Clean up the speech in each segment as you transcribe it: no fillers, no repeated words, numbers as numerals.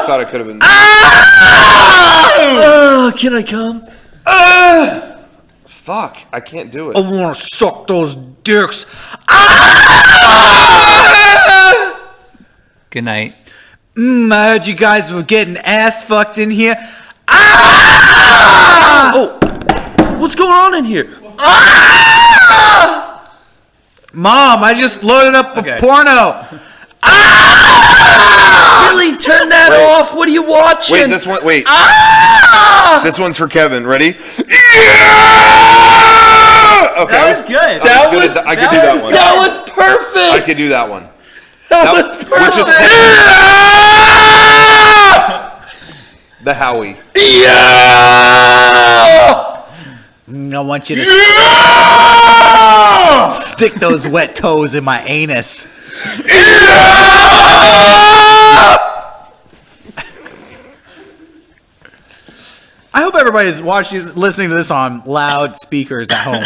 thought it could have been. Can I come? Fuck, I can't do it. I want to suck those dicks. Good night. I heard you guys were getting ass fucked in here. Oh, what's going on in here? Mom, I just loaded up a porno. Really? Turn that off. What are you watching? Wait, this one. Wait. This one's for Kevin. Ready? Okay, That was good. I could do that one. That was perfect. I could do that one. That was perfect. Which is the Howie. I want you to stick those wet toes in my anus. I hope everybody's listening to this on loud speakers at home.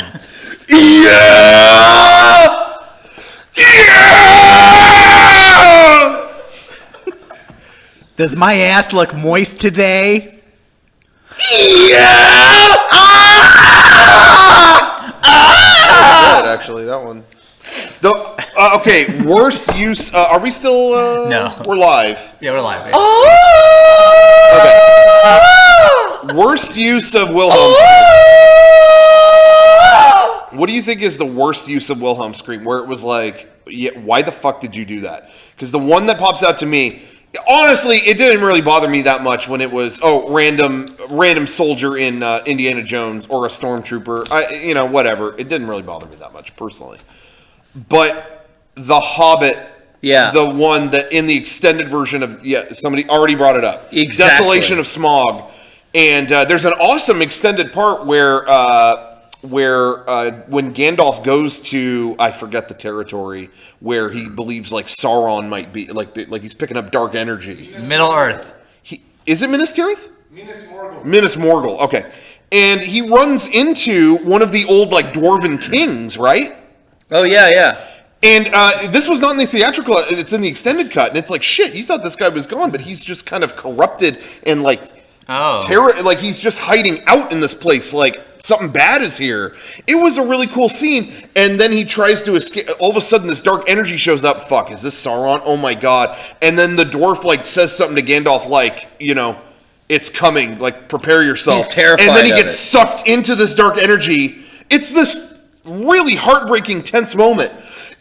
Does my ass look moist today? Good, actually, that one. Okay, worst use. Are we still? No. We're live. Yeah, we're live. Okay. Worst use of Wilhelm. What do you think is the worst use of Wilhelm scream? Where it was like, yeah, why the fuck did you do that? Because the one that pops out to me, honestly, it didn't really bother me that much when it was random soldier in Indiana Jones or a stormtrooper. Whatever. It didn't really bother me that much personally. But The Hobbit, the one that in the extended version of somebody already brought it up. Exactly. Desolation of Smog, and there's an awesome extended part where when Gandalf goes to, I forget the territory where he believes like Sauron might be, like he's picking up dark energy. Middle Earth. Is it Minas Tirith? Minas Morgul. Okay, and he runs into one of the old like dwarven kings, right? Oh yeah. And this was not in the theatrical; it's in the extended cut, and it's like shit. You thought this guy was gone, but he's just kind of corrupted and like. Like he's just hiding out in this place, like something bad is here. It was a really cool scene, and then he tries to escape. All of a sudden, this dark energy shows up. Fuck, is this Sauron? Oh my god! And then the dwarf like says something to Gandalf, like it's coming. Like prepare yourself. He's terrified. And then he gets sucked into this dark energy. It's this really heartbreaking, tense moment.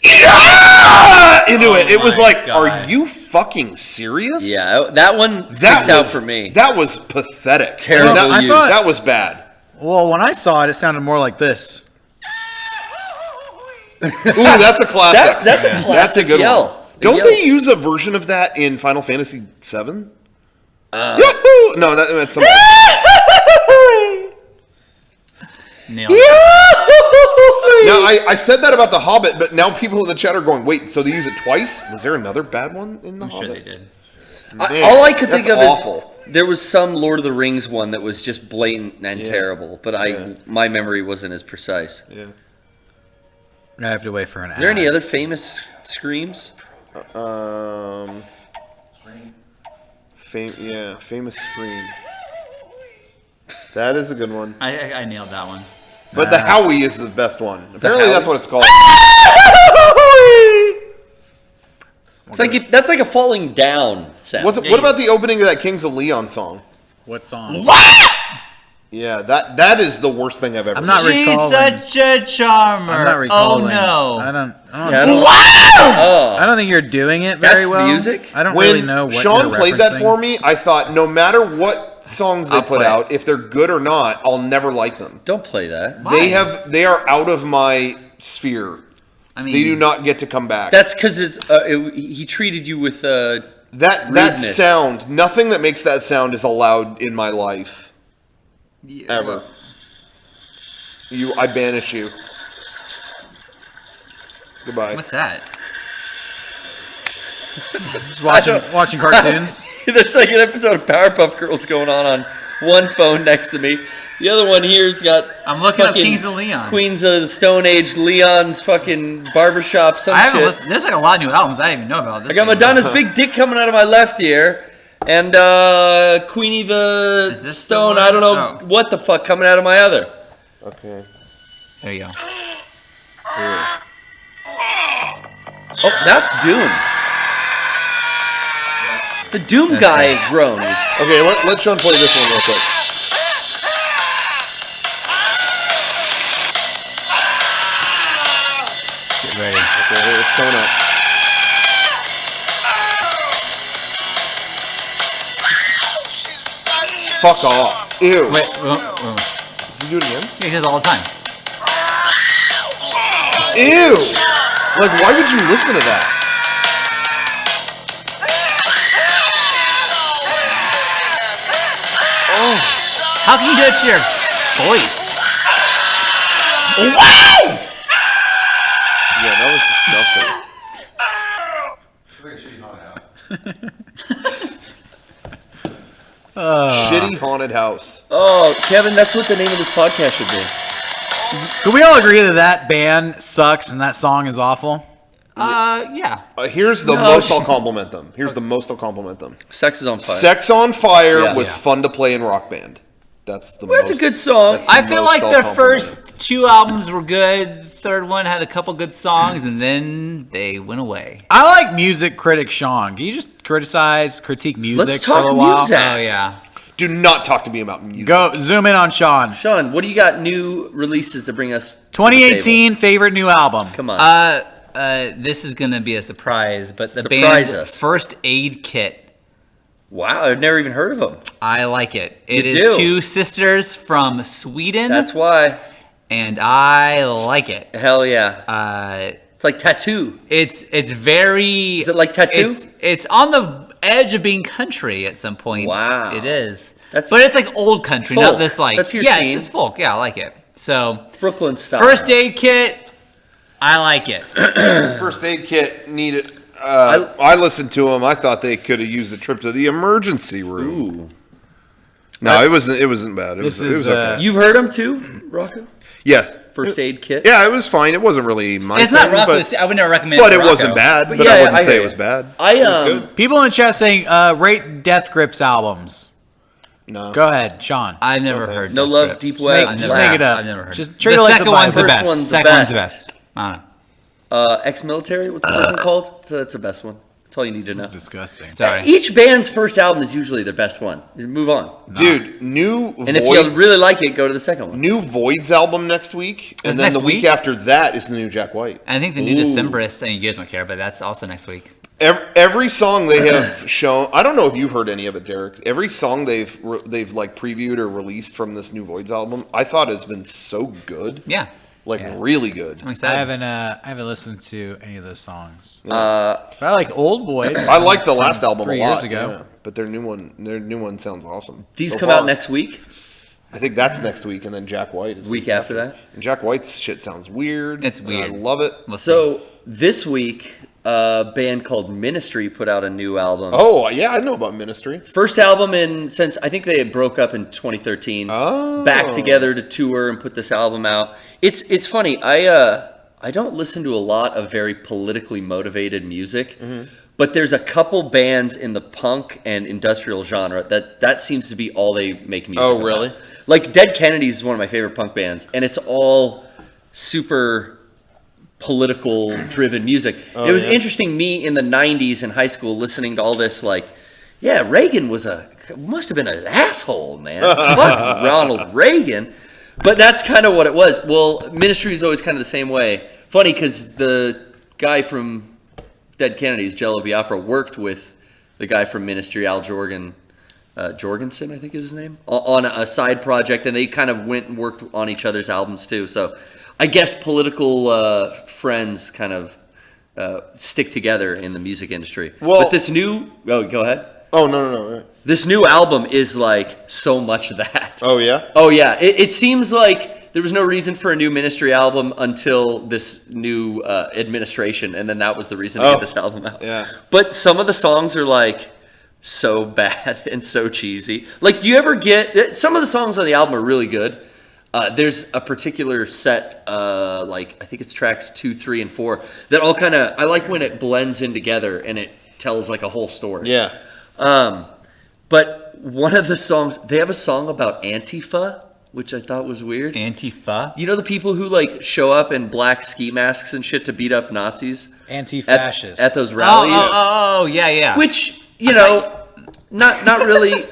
Into it. It was like, are you fucking serious? Yeah, that one sticks out for me. That was pathetic. Terrible. I thought that was bad. Well, when I saw it, it sounded more like this. Ooh, that's a classic. That's a classic. That's a good yell. one. Don't they use a version of that in Final Fantasy VII? Yahoo! No, that's something. Nailed Now, I said that about The Hobbit, but now people in the chat are going, wait, so they use it twice? Was there another bad one in The Hobbit? I'm sure they did. Man, all I could think of awful. is there was some Lord of the Rings one that was just blatant and terrible, but my memory wasn't as precise. Yeah. I have to wait for an ad. Is there any other famous screams? Famous scream. That is a good one. I nailed that one. But the Howie is the best one. Apparently that's what it's called. That's like a falling down sound. What about the opening of that Kings of Leon song? What song? Yeah, that is the worst thing I've ever I'm not heard. She's recalling. such a charmer. I'm not recalling. Oh no. I don't think you're doing it very That's well. music? I don't When really know what Sean you're played that referencing. for me, I thought no matter what songs they I'll put play it. out, if they're good or not, I'll never like them. Don't play that. Why? They are out of my sphere. I mean, They do not get to come back. That's because he treated you with that rudeness. sound, nothing that makes that sound is allowed in my life. Ever. I banish you. Goodbye. What's that? Just watching cartoons. There's like an episode of Powerpuff Girls going on one phone next to me. The other one here's got. I'm looking up fucking Kings of Leon. Queens of the Stone Age, Leon's fucking barbershop, some I haven't shit. listened. There's like a lot of new albums I didn't even know about. I got Madonna's big dick coming out of my left ear. And Queenie the Is this the Stone, one? I don't know what the fuck coming out of my other. Okay. There you go. Oh, that's Doom. The Doom guy groans. Okay, let Sean play this one real quick. Get ready. Okay, it's coming up. Fuck off. Ew. Wait. Does he do it again? He does all the time. Ew. Like, why would you listen to that? How can you do it to your voice? Wow! Yeah, that was disgusting. Shitty haunted house. Oh, Kevin, that's what the name of this podcast should be. Can we all agree that that band sucks and that song is awful? Yeah. Here's the most I'll compliment them. Sex is on fire. Sex on Fire Yeah. was fun to play in Rock Band. That's the Well, that's a good song. that's the I feel most like I'll their compliment first 2 albums were good. Third one had a couple good songs, and then they went away. I like music critic Sean. Can you just critique music Let's for a talk little while? music. Oh yeah. Do not talk to me about music. Go zoom in on Sean. Sean, what do you got new releases to bring us? to the 2018 favorite new album. table? Come on. This is gonna be a surprise, but the Surprise band us. First Aid Kit. Wow, I've never even heard of them. I like it. It You is do? 2 sisters from Sweden, That's why. and I like it. Hell yeah. It's like Tattoo. It's very. Is it like Tattoo? It's on the edge of being country at some points. Wow. It is. That's but it's like old country, folk. not this like. That's your yeah, scene. it's folk. Yeah, I like it. So Brooklyn style. First Aid Kit, I like it. First Aid Kit needed. I listened to them. I thought they could have used a trip to the emergency room. Ooh. No, it wasn't. It wasn't bad. It This was. It was is, okay. You've heard them too, Rocco? Yeah. First Aid Kit? Yeah, it was fine. It wasn't really my It's thing, not Rocco. but, I would never recommend. but it it for wasn't Rocco. bad. But yeah, I wouldn't I say hear it was you. bad. I It was good. People in the chat saying rate Death Grips albums. No. Go ahead, Sean. I've never heard. No Death Love, Grips. Deep Web, I've Just never- make it up. I've never heard. Just it. treat it The like the second one's the Bible. best. First one's the Second one's the best. best. I don't know. Ex-military, what's the first one called? So that's the best one. That's all you need to know. It's disgusting. Sorry. Each band's first album is usually their best one. Move on. Dude, new And if you Void, really like it, go to the second one. new Voids album next week, and then next the week week? after that is the new Jack White. I think the new Ooh. Decemberists, and you guys don't care, but that's also next week. Every song they have shown, I don't know if you've heard any of it, Derek. Every song they've like previewed or released from this new Voids album, I thought has been so good, Yeah. like Yeah. really good. I'm I excited. haven't listened to any of those songs. Uh, But I like Old Voids. I liked the last album 3 a lot. years ago. Yeah, but their new one sounds awesome. these so come far. out next week. I think that's next week, and then Jack White is the Week after that? And Jack White's shit sounds weird. It's and weird. I love it. We'll see. So this week, a band called Ministry put out a new album. Oh yeah, I know about Ministry. First album since I think they broke up in 2013. Oh. Back together to tour and put this album out. It's funny. I don't listen to a lot of very politically motivated music, but there's a couple bands in the punk and industrial genre that seems to be all they make music. Oh, about. really? Like Dead Kennedys is one of my favorite punk bands, and it's all super political driven music. It was yeah. interesting, me in the 90s in high school listening to all this, like, yeah, Reagan must have been an asshole, man. Fuck Ronald Reagan. But that's kind of what it was. Well, Ministry is always kind of the same way. Funny, because the guy from Dead Kennedys, Jello Biafra, worked with the guy from Ministry, Al Jorgensen, I think is his name, on a side project, and they kind of went and worked on each other's albums too. So I guess political friends kind of stick together in the music industry. Well- but this new, go ahead. Oh no. This new album is like so much of that. Oh yeah. Oh yeah, it seems like there was no reason for a new Ministry album until this new administration, and then that was the reason to Oh, get this album out. yeah. But some of the songs are like so bad and so cheesy. Like, do you ever get some of the songs on the album are really good? There's a particular set, like I think it's tracks 2, 3, and 4 that all kind of I like when it blends in together and it tells like a whole story. Yeah. But one of the songs, they have a song about Antifa, which I thought was weird. Antifa. You know the people who like show up in black ski masks and shit to beat up Nazis Anti-fascist. at those rallies? Yeah. Which not really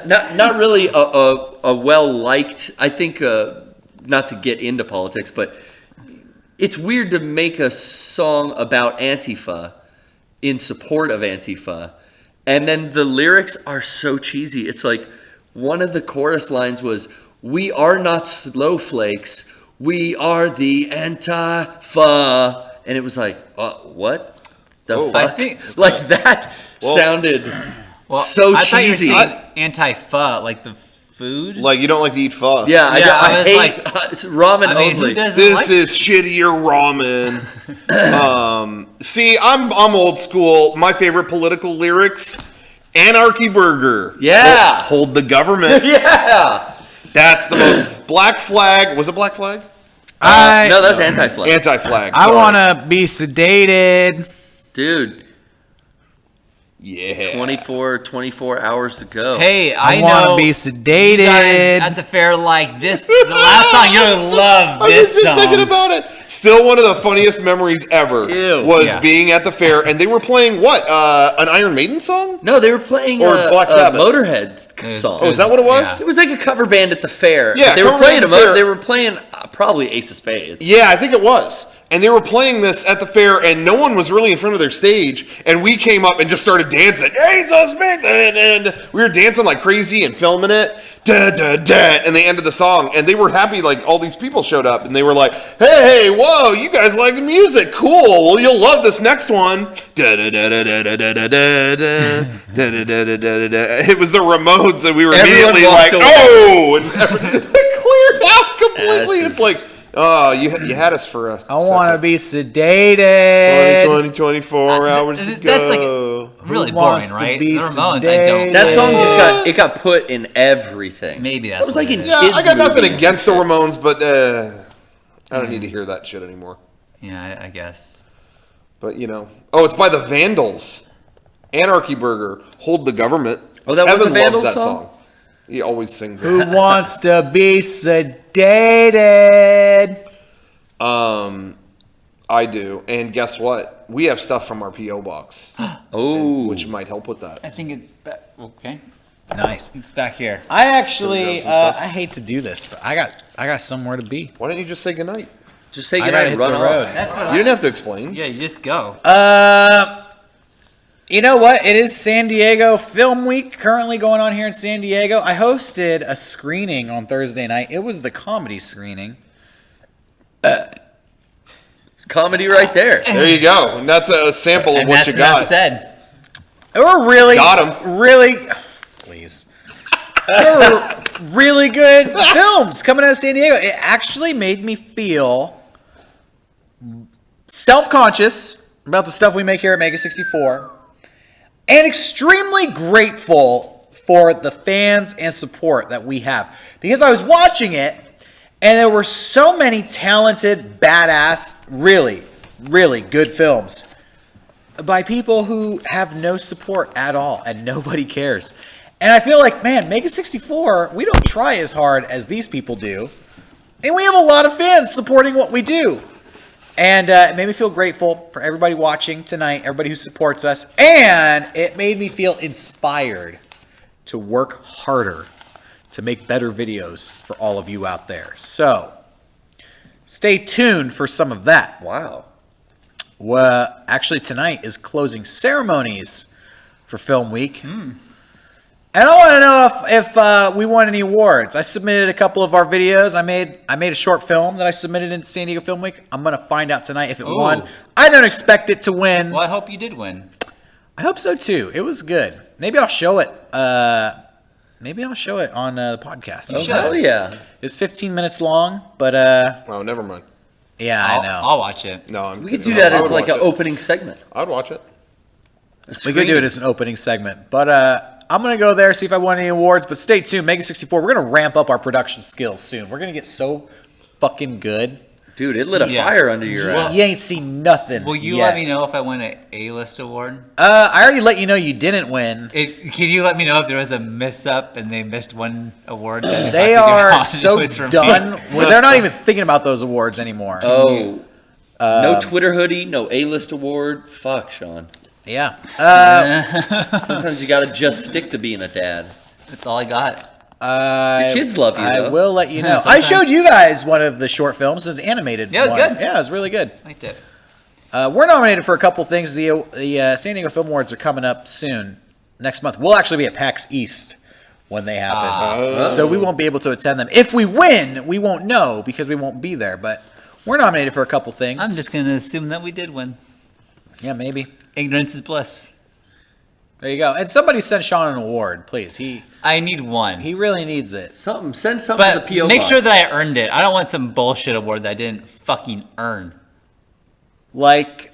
not really a well liked. I think not to get into politics, but it's weird to make a song about Antifa in support of Antifa, and then the lyrics are so cheesy. It's like one of the chorus lines was, "We are not snowflakes, we are the Antifa," and it was like, what? The fuck? I think like that sounded so I thought you were cheesy. saying anti-pho, like the food. Like, you don't like to eat pho. Yeah, I was hate like- ramen I mean, only. who doesn't This like is shittier ramen. See, I'm old school. My favorite political lyrics: Anarchy Burger. Yeah. Hold the government. Yeah. That's the most. Black Flag. Was it Black Flag? No, that's anti-flag. Anti-flag. I sorry. want to be sedated. Dude, Yeah. 24 hours to go. Hey, I I want know to be you sedated. guys at the fair like this. The last song you love I was this just song. thinking about it. Still one of the funniest memories ever Ew. was Yeah. being at the fair, and they were playing what? An Iron Maiden song? No, they were playing Or a Black Sabbath. Motorhead song. Oh, is that what it was? Yeah. It was like a cover band at the fair. Yeah, But they were cover playing band at the fair. They were playing probably Ace of Spades. Yeah, I think it was. And they were playing this at the fair, and no one was really in front of their stage. And we came up and just started dancing. Jesus, man! And we were dancing like crazy and filming it. Da, da, da, and they ended the song, and they were happy. Like, all these people showed up, and they were like, "Hey, whoa! You guys like the music? Cool. Well, you'll love this next one." Da, da, da, da, da, da, da, da, da, da, da, da, da, da, da. It was the Ramones, and we were Everyone immediately walked like, away. "Oh!" And it cleared out completely. Yes, It's like, oh, you had us for a. I want to be sedated. 24 hours to That's go. like really Who wants boring, to right? be The Ramones, I sedated? don't. That song just got put in everything. Maybe that's That was what like it in is. Yeah, I kids' got nothing movies against the and shit. Ramones, but I don't need to hear that shit anymore. Yeah, I guess. But, oh, it's by the Vandals. Anarchy Burger. Hold the government. Oh, that was Evan a Vandals loves that song? He always sings Who it. wants to be sedated? I do. And guess what? We have stuff from our P.O. box, Oh, which might help with that. I think it's back. Okay, Nice. it's back here. I actually, Grab some stuff. I hate to do this, but I got somewhere to be. Why don't you just say goodnight? just say I goodnight gotta and hit run the off. road. That's what You didn't have to explain. Yeah, you just go. You know what? It is San Diego Film Week currently going on here in San Diego. I hosted a screening on Thursday night. It was the comedy screening. Comedy right there. There you go. And that's a sample of And what that's you enough got. said. They were really, Got 'em. really, please. They were really good films coming out of San Diego. It actually made me feel self-conscious about the stuff we make here at Mega64 and extremely grateful for the fans and support that we have. Because I was watching it and there were so many talented, badass, really, really good films by people who have no support at all and nobody cares. And I feel like, man, Mega64, we don't try as hard as these people do. And we have a lot of fans supporting what we do. And it made me feel grateful for everybody watching tonight, everybody who supports us. And it made me feel inspired to work harder to make better videos for all of you out there. So, stay tuned for some of that. Wow. Well, actually, tonight is closing ceremonies for Film Week. And I want to know if we won any awards. I submitted a couple of our videos. I made a short film that I submitted in San Diego Film Week. I'm going to find out tonight if it won. I don't expect it to win. Well, I hope you did win. I hope so too. It was good. Maybe I'll show it. Maybe I'll show it on the podcast. Oh, hell yeah. It's 15 minutes long, but Oh, never mind. yeah, I know. I'll watch it. No, I'm We could kidding. do that I as would like watch an it. opening segment. I'd watch it. We could do it as an opening segment. But I'm going to go there, see if I won any awards. But stay tuned. Mega64, we're going to ramp up our production skills soon. We're going to get so fucking good. Dude, it lit a Yeah. fire under your ass. You ain't seen nothing. Will you yet. let me know if I win an A-list award? I already let you know you didn't win. Can you let me know if there was a miss-up and they missed one award? That if I They could get are on, it so was from me? done. Well, they're not even thinking about those awards anymore. Oh, no Twitter hoodie, no A-list award. Fuck, Sean. Yeah. Sometimes you gotta just stick to being a dad. That's all I got. Your kids love you, I though. will let you know. I Sometimes. showed you guys one of the short films. It's animated. Yeah, it was one. good. Yeah, it was really good. I liked it. We're nominated for a couple things. The San Diego Film Awards are coming up soon. Next month. We'll actually be at PAX East when they happen. So we won't be able to attend them. If we win, we won't know because we won't be there. But we're nominated for a couple things. I'm just going to assume that we did win. Yeah, maybe. Ignorance is bliss. There you go. And somebody send Sean an award, please. I need one. He really needs it. Send something to the But P.O. make box. sure that I earned it. I don't want some bullshit award that I didn't fucking earn. Like,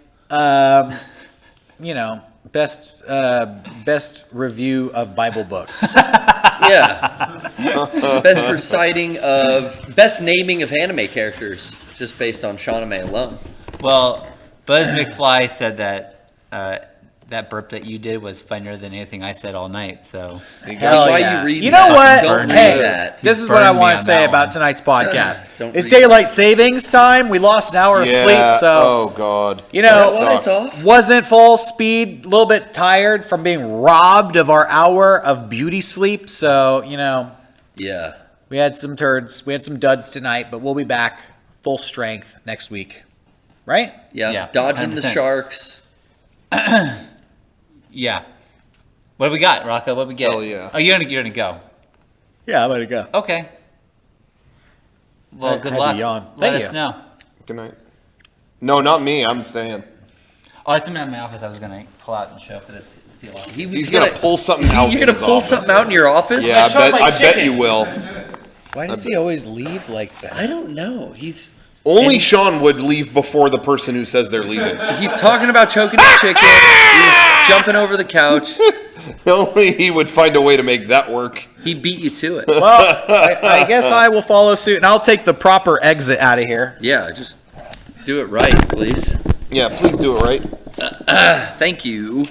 best review of Bible books. Yeah. Best naming of anime characters, just based on Shawname alone. Well, Buzz McFly said that that burp that you did was funnier than anything I said all night. So Hell why yeah. you read You that. know what? Don't read Hey, that. this is what I burned me want to on say that about one. tonight's podcast. Don't It's read daylight savings time. We lost an hour of sleep, so Oh God. you know, That's why it's off. wasn't full speed. A little bit tired from being robbed of our hour of beauty sleep. So Yeah. we had some turds. We had some duds tonight, but we'll be back full strength next week, right? Yeah. Yeah, Dodging the 100%. sharks. yeah. What do we got, Rocco? What do we get? Hell yeah. Oh, you're gonna go. Yeah, I'm gonna go. Okay. Well, I good had to luck. yawn. Let Thank us you. know. Good night. No, not me. I'm staying. Oh, I still in my office. I was gonna pull out and show for the office. He's gonna pull something out. You're in gonna his pull office. something out in your office? Yeah, I I bet chicken. you will. Why does he always leave like that? I don't know. He's Only Sean would leave before the person who says they're leaving. talking about choking his chicken. He's jumping over the couch. Only he would find a way to make that work. He beat you to it. Well, I guess I will follow suit, and I'll take the proper exit out of here. Yeah, just do it right, please. Yeah, please do it right. Thank you.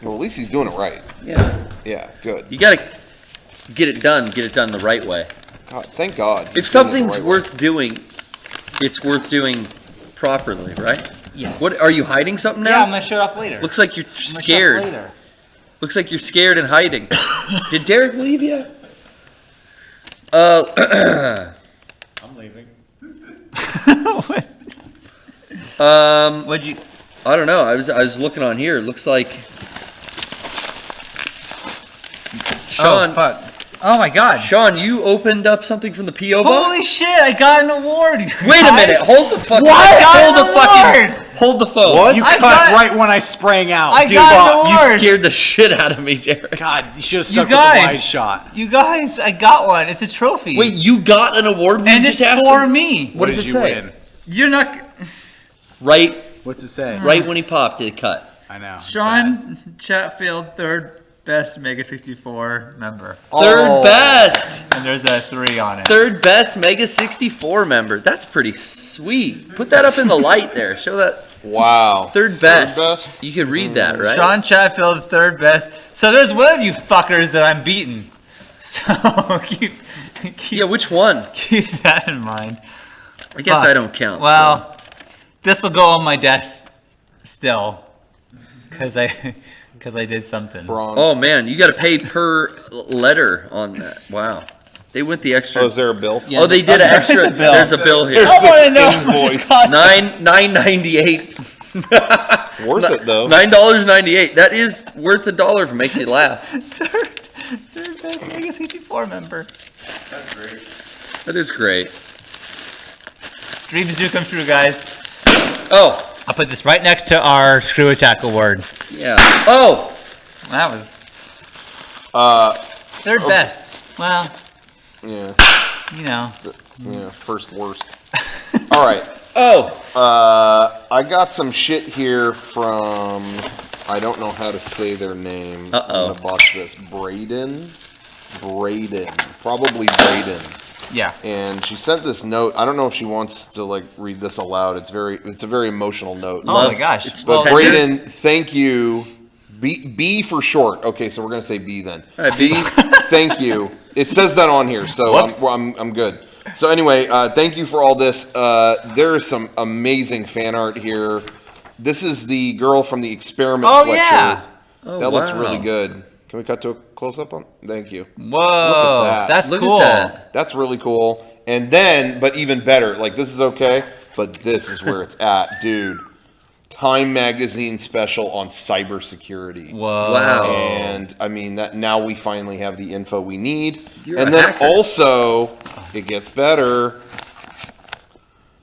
Well, at least he's doing it right. Yeah. Yeah, good. You gotta get it done the right way. God, thank God. If he's doing it the something's right worth doing, it's worth doing properly, right? Yes. What are you hiding something Yeah, I'm now? gonna show it off later. Looks like you're I'm gonna show it off scared. later. Looks like you're scared and hiding. Did Derek leave yet? I'm leaving. What'd you? I don't know. I was looking on here. It looks like Sean. Oh fuck! Oh my god! Sean, you opened up something from the PO box. Holy shit! I got an award. Wait a minute. Hold the fucking. What? Hold the I got an fucking. award! Hold the phone. What? You I cut got- right when I sprang out. I Dude, got an Bob, award. You scared the shit out of me, Derek. God, you should have You stuck with the guys. wide shot. You guys, I got one. It's a trophy. Wait, you got an award? We and just it's asked for him? me. What does did it you say? win? You're not. Right What's it say? when he popped, it cut. I know. Sean Chatfield, third best Mega64 member. Third best. And there's a 3 on it. Third best Mega64 member. That's pretty sweet. Put that up in the light there. Show that. Wow. Third best. best? You can read that, right? Sean Chatfield, third best. So there's one of you fuckers that I'm beating. So keep Yeah, which one? keep that in mind. I guess Fuck. I don't count. Well, this will go on my desk still, because I did something. Bronze. Oh man, you got to pay per letter on that. Wow, they went the extra. Oh, is there a bill? Yeah. Oh, they did an There's extra. a bill. There's a bill here. I want to know how much Invoice. it costs. $9.98. Worth it though. $9.98. That is worth $1 if it makes you laugh. Third best Mega64 member. That is great. Dreams do come true, guys. Oh I'll put this right next to our Screw Attack award. yeah. Oh, That was third okay. best. Well, Yeah. you know. That's, first worst. All right. oh. I got some shit here from. I don't know how to say their name. Uh-oh. I'm gonna botch this. Braden. Probably Braden. Yeah. And she sent this note. I don't know if she wants to like read this aloud. It's a very emotional note. Oh my gosh. It's But tender. Braden, thank you. B for short. Okay, so we're gonna say B then. All right, B, thank you. It says that on here, so I'm good. So anyway, thank you for all this. There is some amazing fan art here. This is the girl from the Experiment Oh, sweatshirt. yeah. Oh, That looks wow. really good. Can we cut to a close up on? Thank you. Whoa. that. That's Look cool. at that. That's really cool. And then, but even better, like this is okay, but this is where it's at, dude. Time Magazine special on cybersecurity. Whoa. Wow. And I mean that now we finally have the info we need. You're and a then hacker. also, it gets better.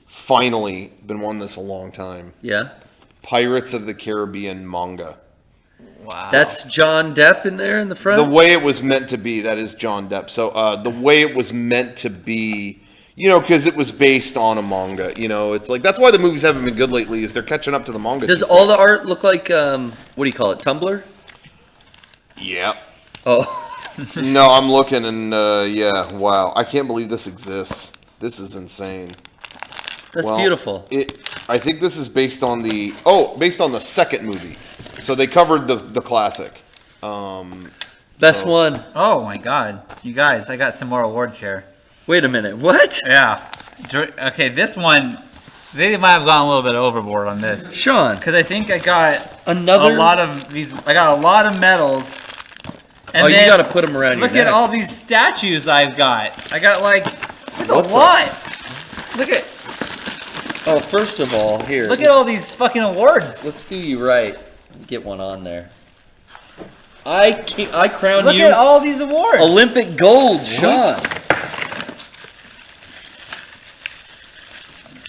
Finally, been wanting this a long time. Yeah. Pirates of the Caribbean manga. Wow. That's John Depp in there in the front. The way it was meant to be, that is John Depp. So the way it was meant to be, you know, because it was based on a manga. You know, it's like that's why the movies haven't been good lately. Is they're catching up to the manga. Does too all quick. the art look like what do you call it? Tumblr? Yep. Oh, No, I'm looking and yeah, wow. I can't believe this exists. This is insane. that's Well, beautiful. I think this is based on the second movie. So they covered the classic. Best one. Oh my god. You guys, I got some more awards here. Wait a minute. What? Yeah. Okay, this one, they might have gone a little bit overboard on this. Sean. Because I think I got Another. a lot of these. I got a lot of medals. And Oh, you then got to put them around your look at neck. all these statues I've got. I got like that's a What the- lot. Look at Oh, first of all, here. look at all these fucking awards. Let's do you right. Get one on there. I crown Look you at all these awards. Olympic gold, Sean.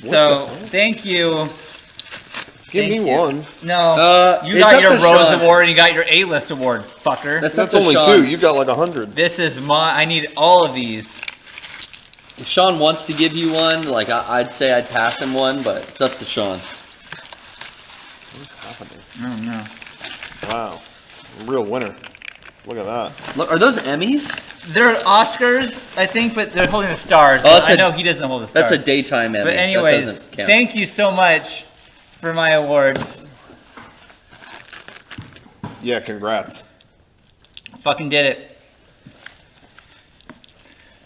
So thank you. Give me Thank you. one. No, you it's got up your to Rose Sean. Award and you got your A-list award, fucker. That's up That's to only Sean. two. You got like 100. This is my. I need all of these. If Sean wants to give you one, like I'd say I'd pass him one, but it's up to Sean. What's happening? Oh no. Wow. Real winner. Look at that. Look, are those Emmys? They're Oscars, I think, but they're holding the stars. Oh, that's I a- know he doesn't hold the stars. That's a daytime Emmy. But That anyways, doesn't count. thank you so much for my awards. Yeah, congrats. Fucking did it.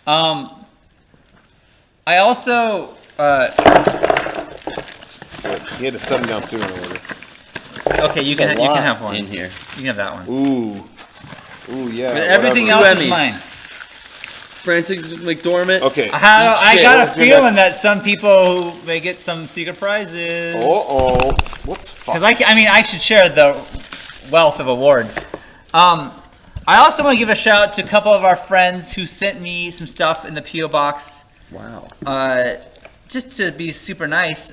I also Good. He had to set him down sooner or later. okay. You There's can a lot have one. in here. You can have that one. Ooh, yeah. But everything whatever. else Emmys. is mine. Francis McDormand. Okay. I Shit, got a what's your feeling next- that some people may get some secret prizes. Uh-oh. Whoops. Fuck. Because I should share the wealth of awards. I also want to give a shout out to a couple of our friends who sent me some stuff in the P.O. box. Wow. Just to be super nice.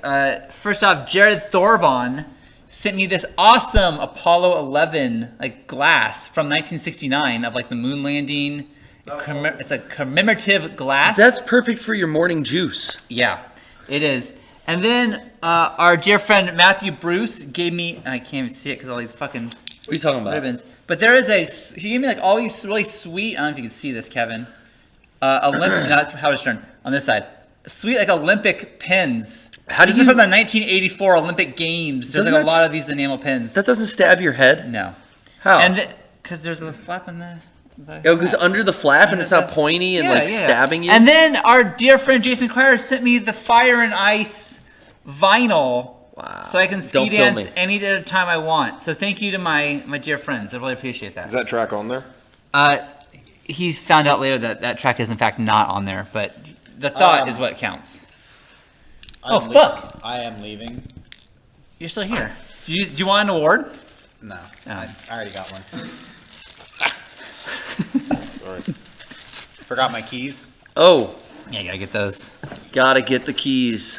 First off, Jared Thorbon sent me this awesome Apollo 11 like glass from 1969 of like the moon landing. It's a commemorative glass. That's perfect for your morning juice. Yeah, it is. And then our dear friend Matthew Bruce gave me, I can't even see it because all these fucking What are you talking about? ribbons. But there is he gave me like all these really sweet, I don't know if you can see this, Kevin. Olympic, no, that's Howard Stern on this side. Sweet like Olympic pins. How do This you- is from the 1984 Olympic Games. There's Doesn't like a that lot s- of these enamel pins. That doesn't stab your head? No. How? And because there's a flap in the it goes under the flap and it's not pointy and Yeah, like yeah. stabbing you? And then our dear friend Jason Cryer sent me the Fire and Ice vinyl. Wow. So I can ski Don't film dance me. any time I want. So thank you to my dear friends. I really appreciate that. Is that track on there? He's found out later that track is in fact not on there, but the thought is what counts. Oh, fuck. I am leaving. You're still here. Do you want an award? No, Oh. I already got one. Sorry. Forgot my keys. Oh, Yeah, you gotta get those. gotta get the keys.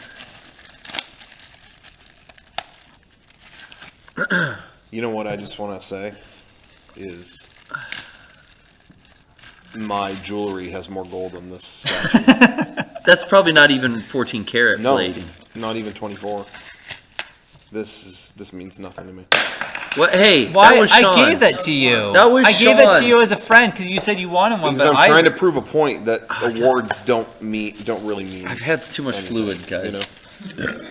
You know what I just want to say is my jewelry has more gold than this statue. That's probably not even 14 karat No, lady. not even 24. This means nothing to me. What? Hey, Why? that was I Sean's. gave that to you. That was I gave it to Sean's. you as a friend because you said you wanted one. Because But I'm trying to prove a point that awards don't really mean. I've had too much fluid, guys. You know?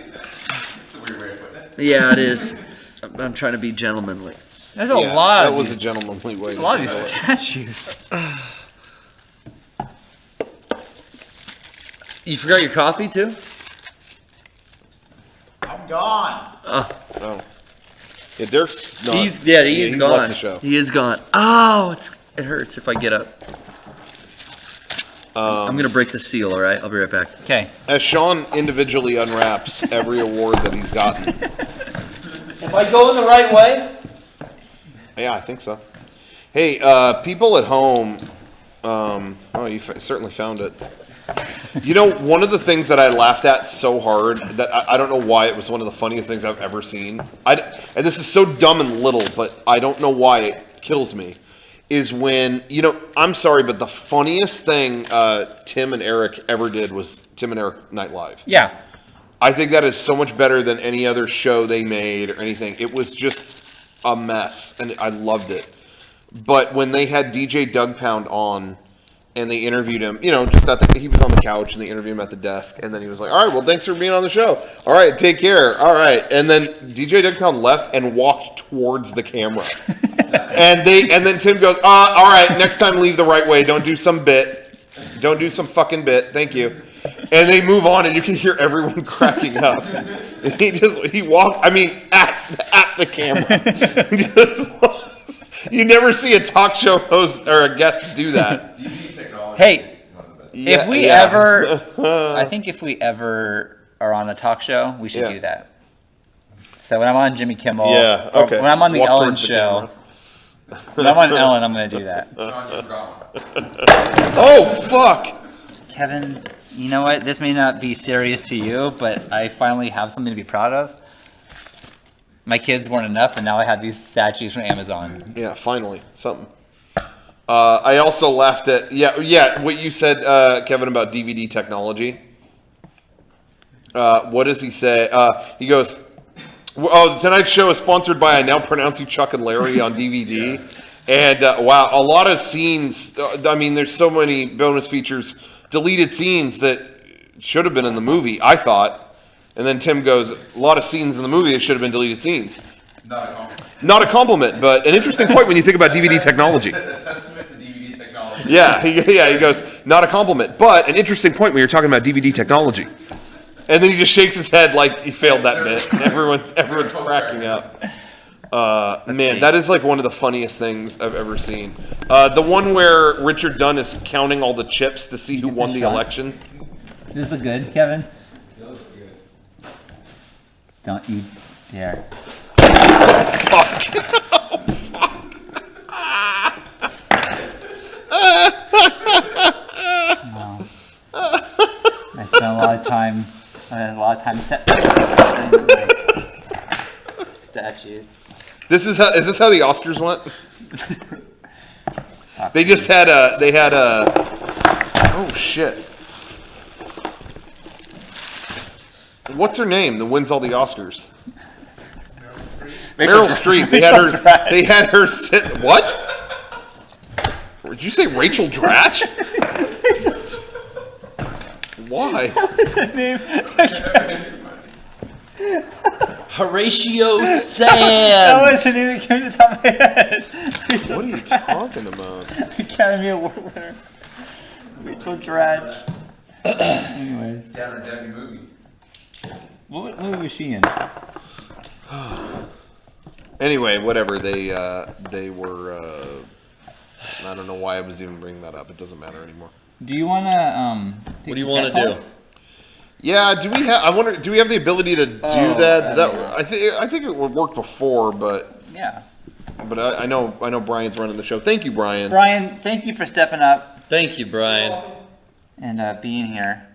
Yeah, it is. I'm trying to be gentlemanly. There's a lot. That Of was these, a gentlemanly way. a lot of these statues. You forgot your coffee too? I'm gone. Oh. Yeah, Dirk's not. He's left gone. the show. He is gone. Oh, it hurts if I get up. I'm gonna break the seal. All right, I'll be right back. Okay. As Sean individually unwraps every award that he's gotten. If I go in the right way. Yeah, I think so. Hey, people at home. You certainly found it. You know, one of the things that I laughed at so hard that I don't know why it was one of the funniest things I've ever seen. And this is so dumb and little, but I don't know why it kills me. Is when, I'm sorry, but the funniest thing Tim and Eric ever did was Tim and Eric Night Live. Yeah. I think that is so much better than any other show they made or anything. It was just a mess, and I loved it. But when they had DJ Doug Pound on, and they interviewed him, just he was on the couch, and they interviewed him at the desk, and then he was like, all right, well, thanks for being on the show. All right, take care. All right. And then DJ Doug Pound left and walked towards the camera. and then Tim goes, all right, next time leave the right way. Don't do some bit. Don't do some fucking bit. Thank you. And they move on, and you can hear everyone cracking up. And he walked, at the camera. You never see a talk show host or a guest do that. Hey, Yeah, if we ever, I think if we ever are on a talk show, we should do that. So when I'm on Jimmy Kimmel, Yeah, or okay. when I'm on the Walk Ellen towards the show, when I'm on Ellen, I'm going to do that. Oh, fuck. Kevin, you know what? This may not be serious to you, but I finally have something to be proud of. My kids weren't enough, and now I have these statues from Amazon. Yeah, finally, something. I also laughed at, what you said, Kevin, about DVD technology. What does he say? He goes, tonight's show is sponsored by I Now Pronounce You Chuck and Larry on DVD. And, wow, a lot of scenes, there's so many bonus features, deleted scenes that should have been in the movie, I thought. And then Tim goes, a lot of scenes in the movie that should have been deleted scenes. Not a compliment, but an interesting point when you think about DVD technology. A testament to DVD technology. Yeah, he goes, not a compliment, but an interesting point when you're talking about DVD technology. And then he just shakes his head like he failed that bit. Everyone's cracking up. Man, that is like one of the funniest things I've ever seen. The one where Richard Dunn is counting all the chips to see who won the election. Does this look good, Kevin? Don't you dare. Fuck. No. I spent a lot of time. Set statues. Is this how the Oscars went? They had a oh shit. What's her name that wins all the Oscars? Meryl Streep. They had her sit. What? Did you say Rachel Dratch? Why? Horatio That Sands. was the name that came to the top of my head. What are you talking about? Academy Award winner. Rachel Dratch. Anyways. Down her Debbie movie. What movie was she in? Anyway, whatever. They were. I don't know why I was even bringing that up. It doesn't matter anymore. Do you want to What do you want to do? Yeah. Do we have? I wonder. Do we have the ability to do that? I think it would work before, but. Yeah. But I know Brian's running the show. Thank you, Brian. Brian, thank you for stepping up Thank you, Brian. and being here.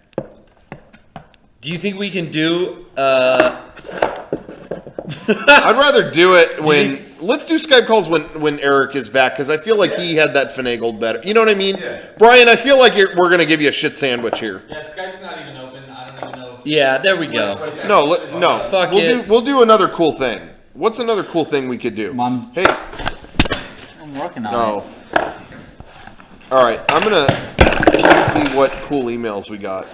Do you think we can do? I'd rather do it when. Let's do Skype calls when Eric is back, because I feel like he had that finagled better. You know what I mean? Yeah. Brian, I feel like we're going to give you a shit sandwich here. Yeah, Skype's not even open. I don't even know. Yeah, there we go. No. Fuck it. We'll do another cool thing. What's another cool thing we could do? Mom. Hey, I'm working on no. it. All right, I'm gonna see what cool emails we got.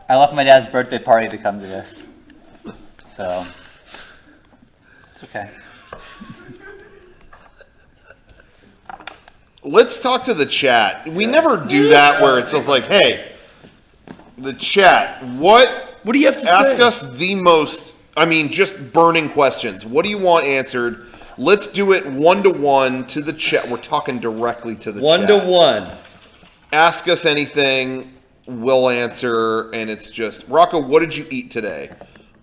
I left my dad's birthday party to come to this. So, it's okay. Let's talk to the chat. We never do that where it's just like, hey, the chat, what What do you have to ask say? us the most, just burning questions. What do you want answered? Let's do it 1-to-1 to the chat. We're talking directly to the chat. 1-to-1. Ask us anything, we'll answer, and it's just, Rocco, what did you eat today?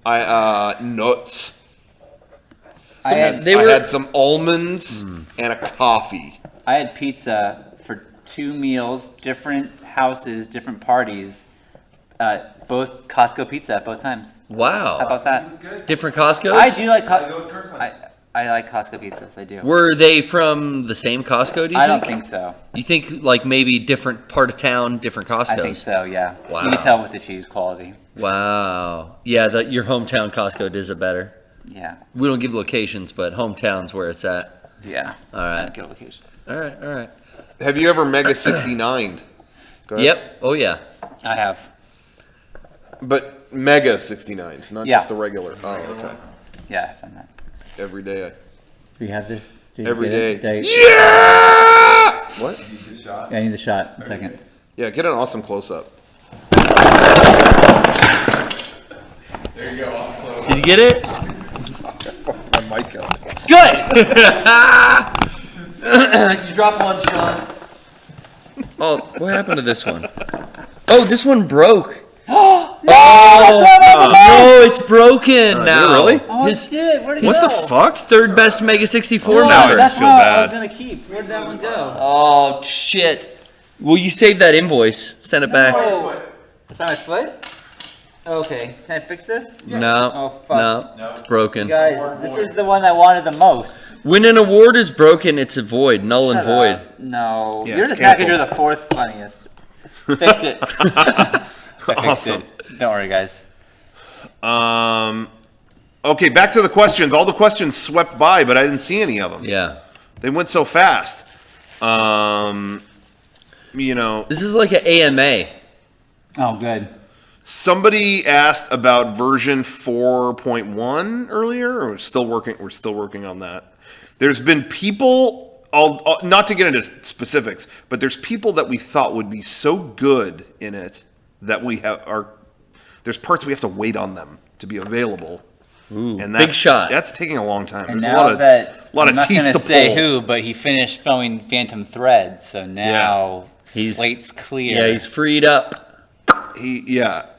Nuts. I had- They I were- had some almonds and a coffee. I had pizza for 2 meals, different houses, different parties. Both Costco pizza at both times. Wow. How about that? This is good. Different Costco's? I do like I go with Kirkland. I like Costco pizzas. I do. Were they from the same Costco, do you think? I don't think so. You think like maybe different part of town, different Costco's? I think so. Yeah. Wow. You can tell with the cheese quality. Wow. Yeah, your hometown Costco does it better. Yeah. We don't give locations, but hometown's where it's at. Yeah. All right. Good locations. All right. Have you ever Mega69'd? Go ahead. Yep. Oh, yeah. I have. But Mega69, not Yeah. just the regular. Oh, okay. Yeah, I've done that. Every day. Do you have this? Did you Every get it? day. Yeah! What? Use the shot. Yeah, I need the shot. A second. Yeah, get an awesome close-up. There you go. Off close. Did you get it? My mic out. Good. You dropped one, Sean. Oh, what happened to this one? Oh, this one broke. No, it's broken now. really? Oh, His shit. Where did What it the go? fuck? third best Mega64 now number. that's That's feel what I bad. was gonna keep. Where did that one go? Oh, shit. Will you save that invoice? Send it back. Oh, is that my foot? Okay. Can I fix this? No. Oh, fuck. No. No. It's broken. Guys, this is the one I wanted the most. When an award is broken, it's a void. Null and Shut void. up. No. Yeah, You're it's just mad 'cause canceled. you're the 4th funniest. Fixed it. I fixed Awesome. it. Don't worry, guys. Okay, back to the questions. All the questions swept by, but I didn't see any of them. Yeah. They went so fast. This is like an AMA. Oh, good. Somebody asked about version 4.1 earlier, or we're still working on that. There's been people, I'll not to get into specifics, but there's people that we thought would be so good in it that there's parts we have to wait on them to be available. Ooh, And big shot. That's taking a long time. And There's now a lot of I'm not teeth gonna to say pull. who, but he finished filming Phantom Thread, so now He's- slate's clear. Yeah, he's freed up.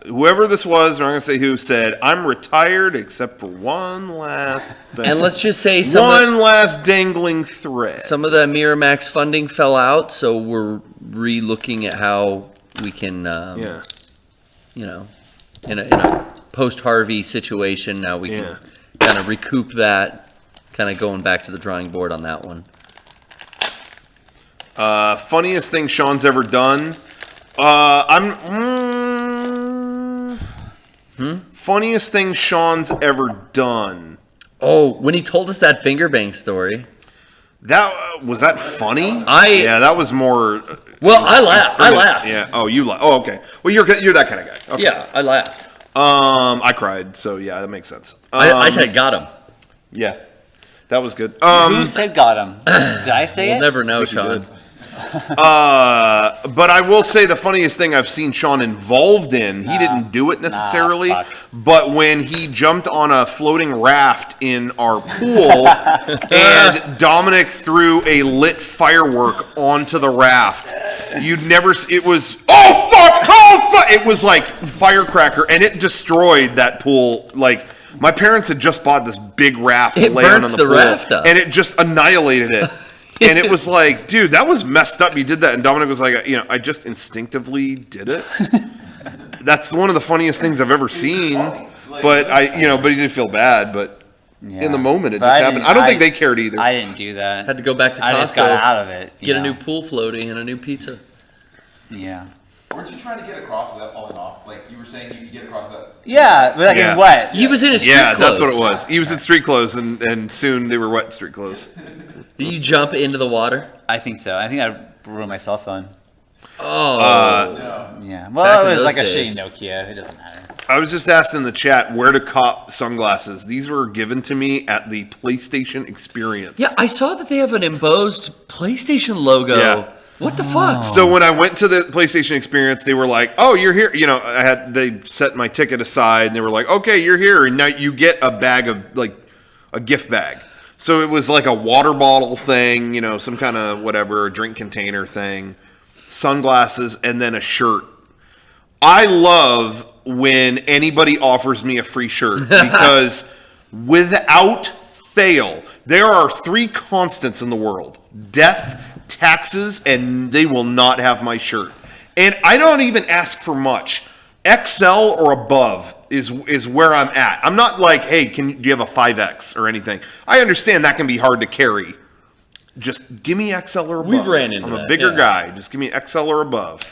Whoever this was, I'm not gonna say who, said, "I'm retired except for one last thing." And let's just say one last dangling thread. some of the Miramax funding fell out, so we're re-looking at how we can, Yeah. in a post-Harvey situation, now we can kind of recoup that, kind of going back to the drawing board on that one. Funniest thing Sean's ever done. Funniest thing Sean's ever done. Oh, when he told us that finger bang story. Was that funny? Yeah, that was more. Well, I laughed. Yeah. Oh, you laughed. Oh, okay. Well, you're that kind of guy. Okay. Yeah, I laughed. I cried. So yeah, that makes sense. I said got him. Yeah, that was good. Who said got him? Did I say We'll it? never know, Yes, you Sean. did. But I will say the funniest thing I've seen Sean involved in, he didn't do it necessarily, fuck. but when he jumped on a floating raft in our pool and Dominic threw a lit firework onto the raft, it was, oh fuck, it was like firecracker, and it destroyed that pool. Like, my parents had just bought this big raft It laying burnt on the the pool, raft up. and it just annihilated it. And it was like, dude, that was messed up. You did that. And Dominic was like, I just instinctively did it. That's one of the funniest things I've ever seen. But but he didn't feel bad. But in the moment. It But just happened. I don't think they cared either. I didn't do that. Had to go back to Costco. I just got out of it. Get a new pool floaty and a new pizza. Yeah. Weren't you trying to get across without falling off? Like you were saying, you could get across without. Yeah, but like Yeah. in what? He was in his street Yeah, clothes. that's what it was. He was in street clothes, and soon they were wet street clothes. Did you jump into the water? I think so. I think I ruined my cell phone. Oh. Yeah. Back Well, in it was those like days. a shitty Nokia. It doesn't matter. I was just asked in the chat where to cop sunglasses. These were given to me at the PlayStation Experience. Yeah, I saw that they have an embossed PlayStation logo. Yeah. What the fuck? So when I went to the PlayStation Experience, they were like, "Oh, you're here." You know, they set my ticket aside, and they were like, "Okay, you're here, and now you get a bag of like a gift bag." So it was like a water bottle thing, you know, some kind of whatever drink container thing, sunglasses, and then a shirt. I love when anybody offers me a free shirt because without fail, there are 3 constants in the world: death, taxes, and they will not have my shirt. And I don't even ask for much. XL or above is where I'm at. I'm not like, hey, do you have a 5X or anything? I understand that can be hard to carry. Just give me XL or above. We've ran into I'm a that, bigger yeah. guy. Just give me XL or above.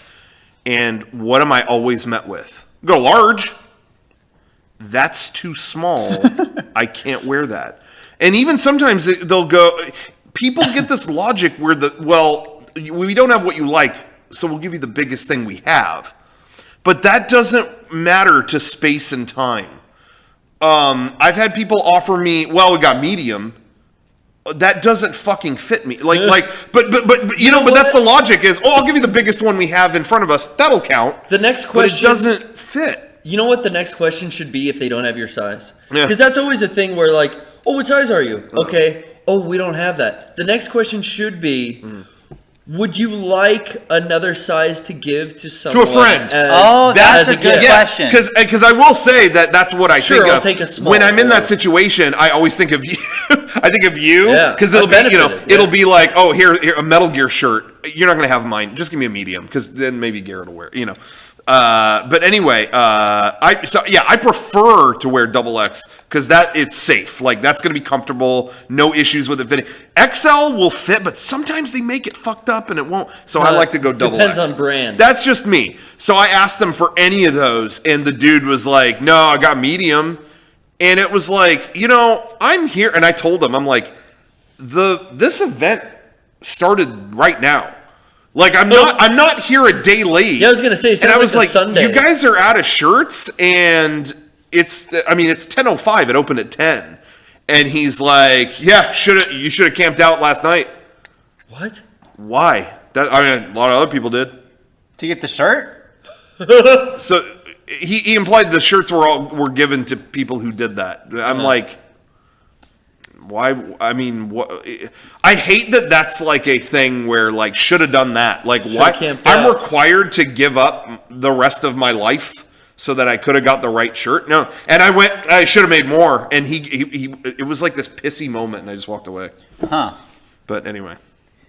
And what am I always met with? Go large. That's too small. I can't wear that. And even sometimes they'll go, people get this logic where we don't have what you like, so we'll give you the biggest thing we have. But that doesn't matter to space and time. I've had people offer me, well, we got medium. That doesn't fucking fit me. But that's the logic is, I'll give you the biggest one we have in front of us. That'll count. The next But question it doesn't fit. You know what the next question should be if they don't have your size? Yeah. Because that's always a thing where like, oh, what size are you? Okay. Oh, we don't have that. The next question should be, would you like another size to give to someone? friend. That's a good gift? question. Because I will say that's what I Sure, think I'll of. take a small when I'm in or- that situation, I always think of you. I think of you Yeah, because I'll it'll be, benefit it, it'll yeah. be like, oh, here a Metal Gear shirt. You're not gonna have mine. Just give me a medium because then maybe Garrett will wear it. But anyway, I prefer to wear XX because it's safe. Like that's gonna be comfortable. No issues with it fitting. XL will fit, but sometimes they make it fucked up and it won't. So I like to go XX. Depends on brand. That's just me. So I asked them for any of those, and the dude was like, "No, I got medium." And it was like, I'm here, and I told him, I'm like, this event started right now. Like I'm not here a day late. Yeah, I was gonna say, it and sounds I was like a like, Sunday. you guys are out of shirts, and it's 10:05. It opened at 10, and he's like, yeah, you should have camped out last night. What? Why? A lot of other people did. To get the shirt? So he implied the shirts were given to people who did that. I'm like, why? I mean, what? I hate that that's like a thing where like should have done that. Like why? I'm required to give up the rest of my life so that I could have got the right shirt. No, and I should have made more. And he it was like this pissy moment, and I just walked away. Huh. But anyway.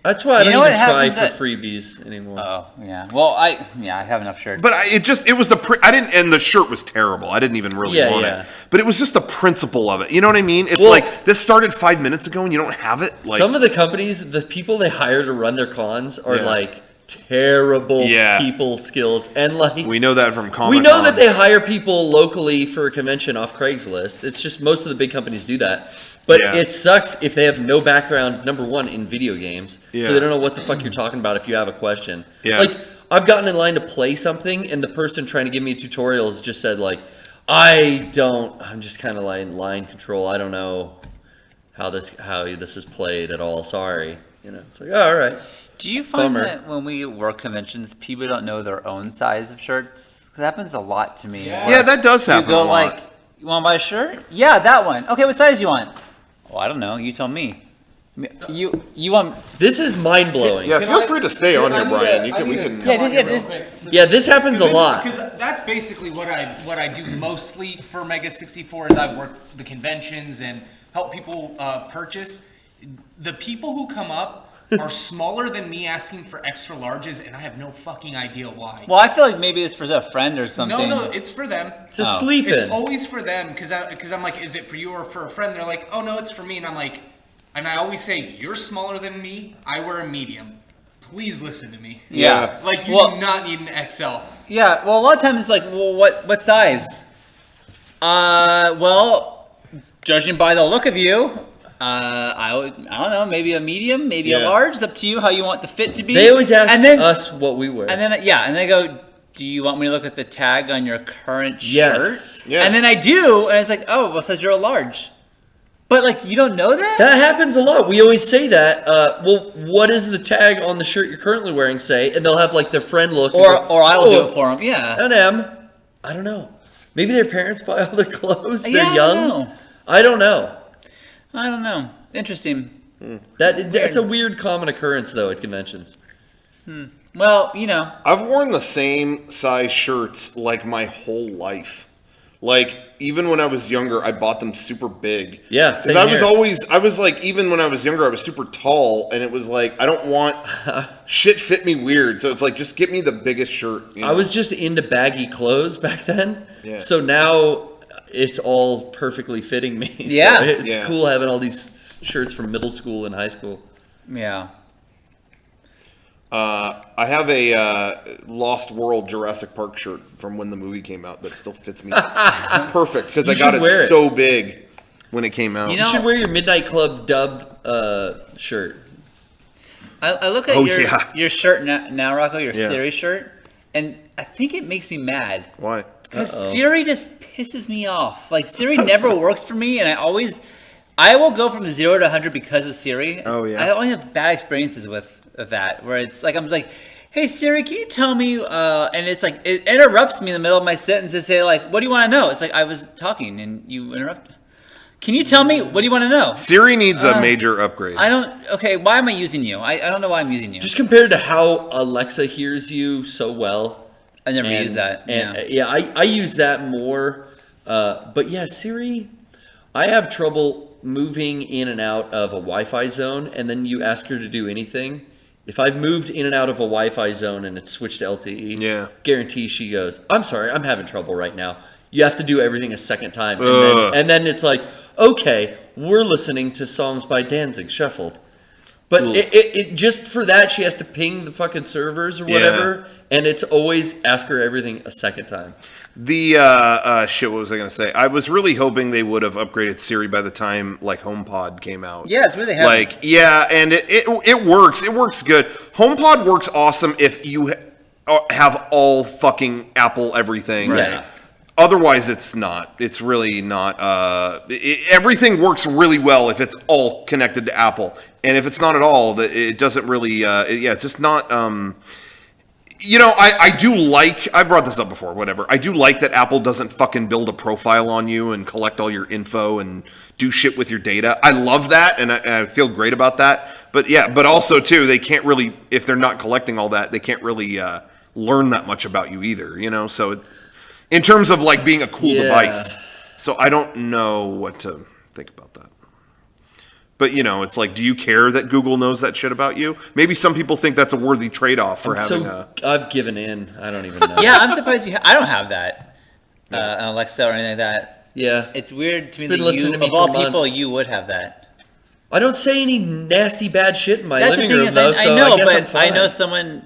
That's why I don't know even what try happens for freebies anymore. Oh, yeah. Well, I have enough shirts. But it was I didn't, and the shirt was terrible. I didn't even really want it. But it was just the principle of it. You know what I mean? It's like, this started 5 minutes ago and you don't have it? Like, some of the companies, the people they hire to run their cons are like terrible people skills. And like, we know that from Comic-Con. We know that they hire people locally for a convention off Craigslist. It's just most of the big companies do that. But it sucks if they have no background, number one, in video games. So they don't know what the fuck you're talking about if you have a question. Yeah. Like, I've gotten in line to play something, and the person trying to give me tutorials just said, like, I'm just kind of like in line control. I don't know how this is played at all. Sorry. It's like, oh, all right. Do you find that when we work conventions, people don't know their own size of shirts? 'Cause that happens a lot to me. Yeah, that does happen You go a lot. like, you want to buy a shirt? Yeah, that one. Okay, what size you want? Oh, I don't know. You tell me. You want? This is mind blowing. Yeah, feel free to stay on here, Brian. Yeah, this happens a lot. Because that's basically what I do mostly for Mega64 is I work the conventions and help people purchase. the people who come up are smaller than me asking for extra larges, and I have no fucking idea why. Well, I feel like maybe it's for a friend or something. No, it's for them. To sleep in. It's always for them, because I'm like, is it for you or for a friend? They're like, oh no, it's for me, and I'm like, and I always say, you're smaller than me. I wear a medium. Please listen to me. Yeah. Like you do not need an XL. Yeah. Well, a lot of times it's like, well, what size? Well, judging by the look of you. I don't know, maybe a medium, maybe a large. It's up to you how you want the fit to be. They always ask us what we wear. And then and they go, do you want me to look at the tag on your current shirt? Yes. Yeah. And then I do, and it's like, oh, well, it says you're a large. But like, you don't know that? That happens a lot. We always say that. Well, what does the tag on the shirt you're currently wearing say? And they'll have like their friend look. Or I'll do it for them. Yeah. I don't know. Maybe their parents buy all their clothes. They're Yeah, young. I don't know. I don't know. Interesting. That's a weird common occurrence, though, at conventions. Well, you know. I've worn the same size shirts like my whole life. Like, even when I was younger, I bought them super big. Yeah, because same I was like, even when I was younger, I was super tall, and it was like, I don't want shit fit me weird. So it's like, just get me the biggest shirt. You know? I was just into baggy clothes back then. Yeah. So now it's all perfectly fitting me. Yeah. So it's cool having all these shirts from middle school and high school. Yeah. I have a Lost World Jurassic Park shirt from when the movie came out that still fits me perfect because I got it so big when it came out. You know, You should wear your Midnight Club dub shirt. I look at your shirt now, Rocco, your Siri shirt, and I think it makes me mad. Why? Because Siri just pisses me off. Like, Siri never works for me, and I will go from 0 to 100 because of Siri. Oh, yeah. I only have bad experiences with that, where it's like, I'm like, hey, Siri, can you tell me, and it's like, it interrupts me in the middle of my sentence to say, like, what do you want to know? It's like, I was talking, and you interrupted. Can you tell me, what do you want to know? Siri needs a major upgrade. Okay, why am I using you? I don't know why I'm using you. Just compared to how Alexa hears you so well. I never used that. I use that more. But yeah, Siri, I have trouble moving in and out of a Wi-Fi zone, and then you ask her to do anything. If I've moved in and out of a Wi-Fi zone and it's switched to LTE, guarantee she goes, I'm sorry, I'm having trouble right now. You have to do everything a second time. And then it's like, okay, we're listening to songs by Danzig shuffled. But it just for that, she has to ping the fucking servers or whatever. And it's always ask her everything a second time. The what was I gonna say? I was really hoping they would have upgraded Siri by the time like HomePod came out. Yeah, it's really heavy. And it works. It works good. HomePod works awesome if you have all fucking Apple everything. Right. Yeah. Otherwise, it's not. It's really not. Everything works really well if it's all connected to Apple, and if it's not at all, it doesn't really. It's just not. I do like, I brought this up before, whatever. I do like that Apple doesn't fucking build a profile on you and collect all your info and do shit with your data. I love that, and I feel great about that. But also, too, they can't really, if they're not collecting all that, they can't really learn that much about you either, So in terms of, like, being a cool device. So I don't know what to think about that. But, it's like, do you care that Google knows that shit about you? Maybe some people think that's a worthy trade-off for having I've given in. I don't even know. Yeah, I'm surprised I don't have that. An Alexa or anything like that. Yeah. It's weird to me been that listening to me of all for people, months. you would have that. I don't say any nasty bad shit in my That's living the thing room, is, though, I so know, I guess I'm but fine. I know someone,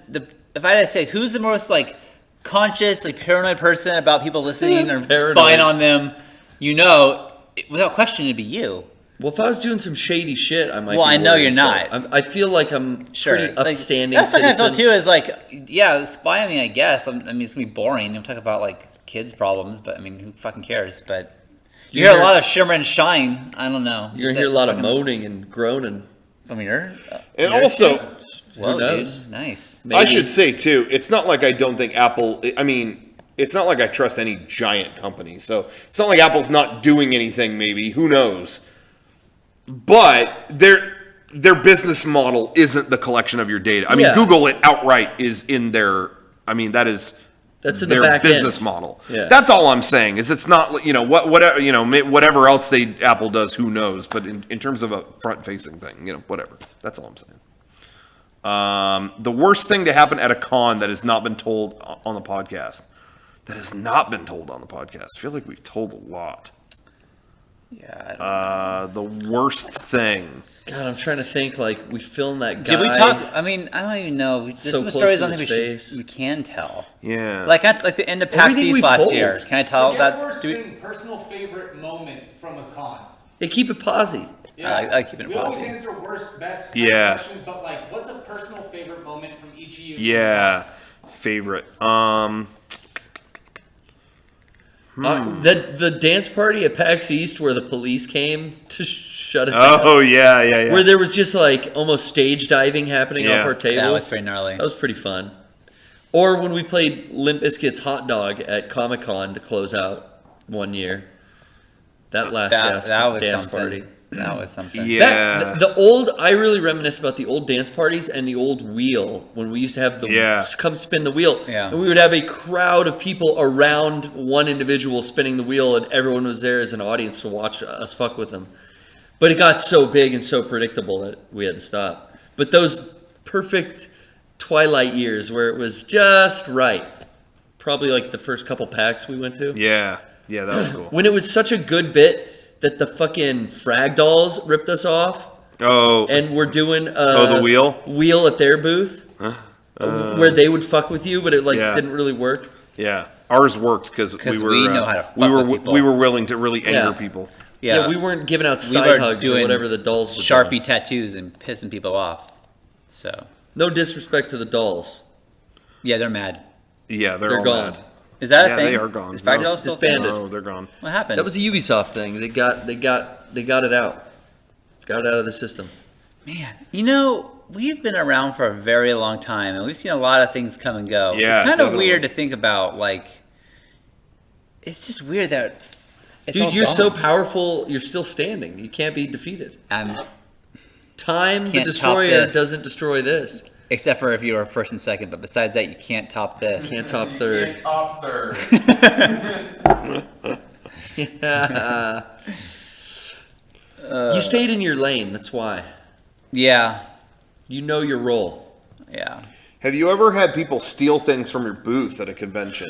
if I had to say, who's the most, like, conscious, like, paranoid person about people listening or Paranoid. spying on them, without question, it'd be you. Well, if I was doing some shady shit, I might. Well, be I know worried, you're not. but I feel like I'm pretty upstanding. That's what I citizen. feel too. Is like, yeah, spy on me. I guess. I mean, it's gonna be boring. I'm talking about like kids' problems, but I mean, who fucking cares? But you hear a lot of shimmer and shine. I don't know. You're gonna hear a lot of moaning and groaning. From your. And also, whoa, who knows? dude, nice. Maybe. I should say, too, it's not like I don't think Apple, it's not like I trust any giant company. So it's not like Apple's not doing anything, maybe. Who knows? But their business model isn't the collection of your data. I mean, Google it outright is in their, that is That's in the their back business end. model. Yeah. That's all I'm saying. Is it's not whatever whatever else Apple does, who knows? But in terms of a front facing thing, whatever. That's all I'm saying. The worst thing to happen at a con that has not been told on the podcast. That has not been told on the podcast. I feel like we've told a lot. Yeah. I don't know. The worst thing. God, I'm trying to think. Like, we filmed that guy. Did we talk? I mean, I don't even know. There's So some close stories to I don't think his face. we can tell. Yeah. Like the end of PAX Everything East we've last told. year. Can I tell? personal favorite moment from a con. Hey, keep it posy. Yeah, I like keeping it we always positive. answer worst, best Yeah. questions, but like, what's a personal favorite moment from each of you? Yeah. Favorite. The dance party at PAX East where the police came to shut it down. Oh yeah. Where there was just like almost stage diving happening Yeah. off our tables. That was pretty gnarly. That was pretty fun. Or when we played Limp Bizkit's Hot Dog at Comic-Con to close out one year. That last That was dance something. party. That was something. Yeah. I really reminisce about the old dance parties and the old wheel when we used to have come spin the wheel. Yeah. And we would have a crowd of people around one individual spinning the wheel, and everyone was there as an audience to watch us fuck with them. But it got so big and so predictable that we had to stop. But those perfect Twilight years where it was just right, probably like the first couple packs we went to. Yeah, that was cool. When it was such a good bit that the fucking Frag Dolls ripped us off. Oh, And we're doing the wheel at their booth where they would fuck with you, but it Yeah. didn't really work. yeah. Ours worked because we were we know how to fuck we were with people. we were willing to really anger Yeah. people. Yeah, we weren't giving out We side were hugs or doing whatever the dolls would do. Sharpie tattoos and pissing people off. So No disrespect to the dolls. yeah, they're mad. Yeah, They're all gone. mad. Is that Yeah, a thing? they are gone. Is Frag No. Dolls still a thing? Disbanded. No, they're gone. What happened? That was a Ubisoft thing. They got it out. Got it out of their system. Man, we've been around for a very long time, and we've seen a lot of things come and go. Yeah, it's kind of definitely. weird to think about. Like, it's just weird that. It's all Dude, you're gone. so powerful. You're still standing. You can't be defeated. Time, the Can't top destroyer, this. doesn't destroy this. Except for if you were first and second, but besides that, you can't top this. Can't top third. Top third. Yeah. You stayed in your lane. That's why. Yeah, You know your role. yeah. Have you ever had people steal things from your booth at a convention?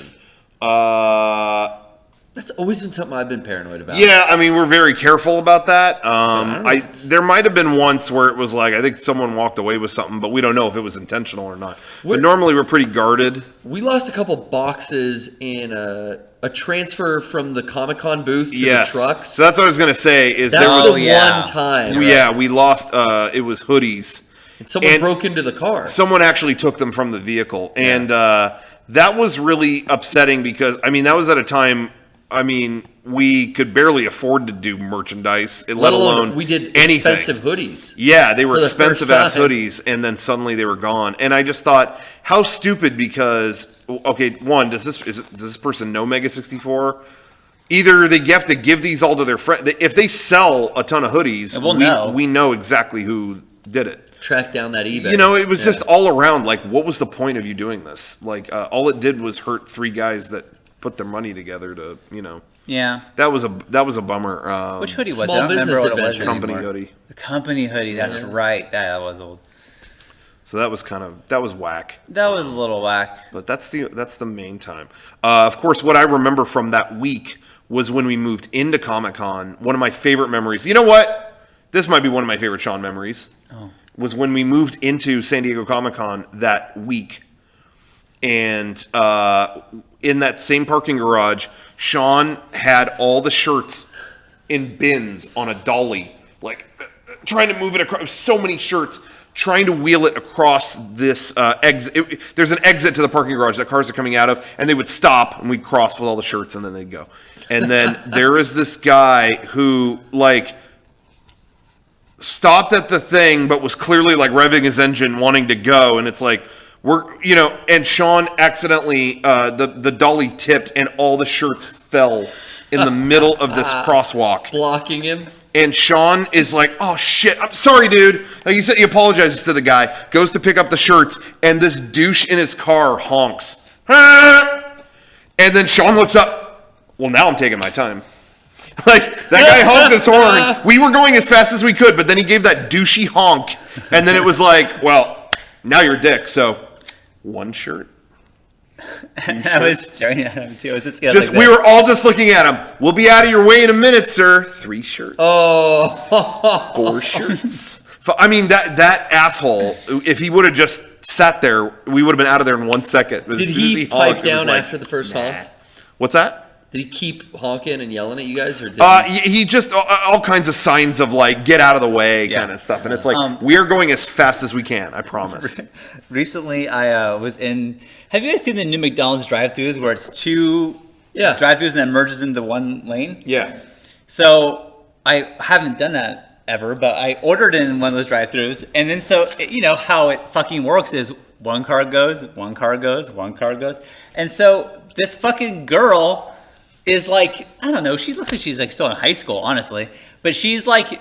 That's always been something I've been paranoid about. Yeah, I mean, we're very careful about that. I There might have been once where it was like, I think someone walked away with something, but we don't know if it was intentional or not. But normally we're pretty guarded. We lost a couple boxes in a transfer from the Comic-Con booth to Yes. the trucks. So that's what I was going to say, is That's there was... the yeah. one time. we lost, it was hoodies. And someone and- broke into the car. Someone actually took them from the vehicle. And that was really upsetting because, I mean, that was at a time, I mean, we could barely afford to do merchandise, let alone we did anything. expensive hoodies. Yeah, they were For the expensive first ass time. hoodies, and then suddenly they were gone. And I just thought, how stupid! Because okay, one, does this person know Mega64? Either they have to give these all to their friend. If they sell a ton of hoodies, we'll know. we know exactly who did it. Track down that eBay. It was just all around. Like, what was the point of you doing this? Like, all it did was hurt three guys that put their money together to, Yeah. That was a bummer. Which hoodie was it? Small I don't remember business what it was adventure. company anymore. hoodie. The company hoodie. That's right. That was old. So that was whack. That was a little whack. But that's the main time. Of course, what I remember from that week was when we moved into Comic-Con. One of my favorite memories. You know what? This might be one of my favorite Sean memories. Oh. Was when we moved into San Diego Comic-Con that week. And in that same parking garage, Sean had all the shirts in bins on a dolly, like trying to move it across. So many shirts, trying to wheel it across this exit. There's an exit to the parking garage that cars are coming out of, and they would stop, and we'd cross with all the shirts, and then they'd go. And then there is this guy who, like, stopped at the thing, but was clearly, like, revving his engine, wanting to go, and it's like, and Sean accidentally, the dolly tipped, and all the shirts fell in the middle of this crosswalk. blocking him. And Sean is like, "Oh shit, I'm sorry, dude." Like he said, he apologizes to the guy, goes to pick up the shirts, and this douche in his car honks. And then Sean looks up. Well, now I'm taking my time. Like, that guy honked his horn. We were going as fast as we could, but then he gave that douchey honk. And then it was like, well, now you're a dick. So, 1 shirt. I was staring at him too. It was just Just like we that. were all just looking at him. We'll be out of your way in a minute, sir. 3 shirts. Oh, 4 shirts. I mean, that asshole, if he would have just sat there, we would have been out of there in 1 second. But did as soon as he honked, pipe it was down like, after the first honk? What's that? Did he keep honking and yelling at you guys, or did he? He just all kinds of signs of like get out of the way kind of stuff, and it's like we're going as fast as we can. I promise. Recently, I was in. Have you guys seen the new McDonald's drive-thrus where it's 2 drive-thrus and then merges into 1 lane? Yeah. So I haven't done that ever, but I ordered in one of those drive-thrus, and then so you know how it fucking works is 1 car goes, 1 car goes, 1 car goes, and so this fucking girl is like, I don't know, she looks like she's like still in high school, honestly, but she's like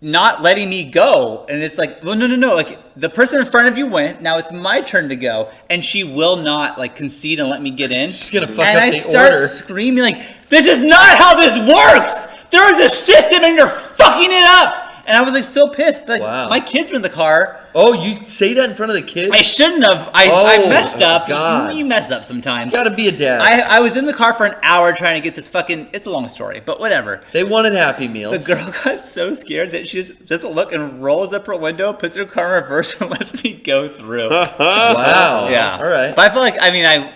not letting me go, and it's like, well, no, like the person in front of you went, now it's my turn to go, and she will not like concede and let me get in. She's gonna fuck and up I the start order. screaming like, this is not how this works. There is a system, and you're fucking it up. And I was like so pissed, but Wow. my kids were in the car. Oh, you say that in front of the kids? I shouldn't have. I Oh, messed up. God. You mess up sometimes. You gotta be a dad. I was in the car for an hour trying to get this fucking. It's a long story, but whatever. They wanted Happy Meals. The girl got so scared that she just doesn't look and rolls up her window, puts her car in reverse, and lets me go through. Wow. Yeah. All right. But I feel like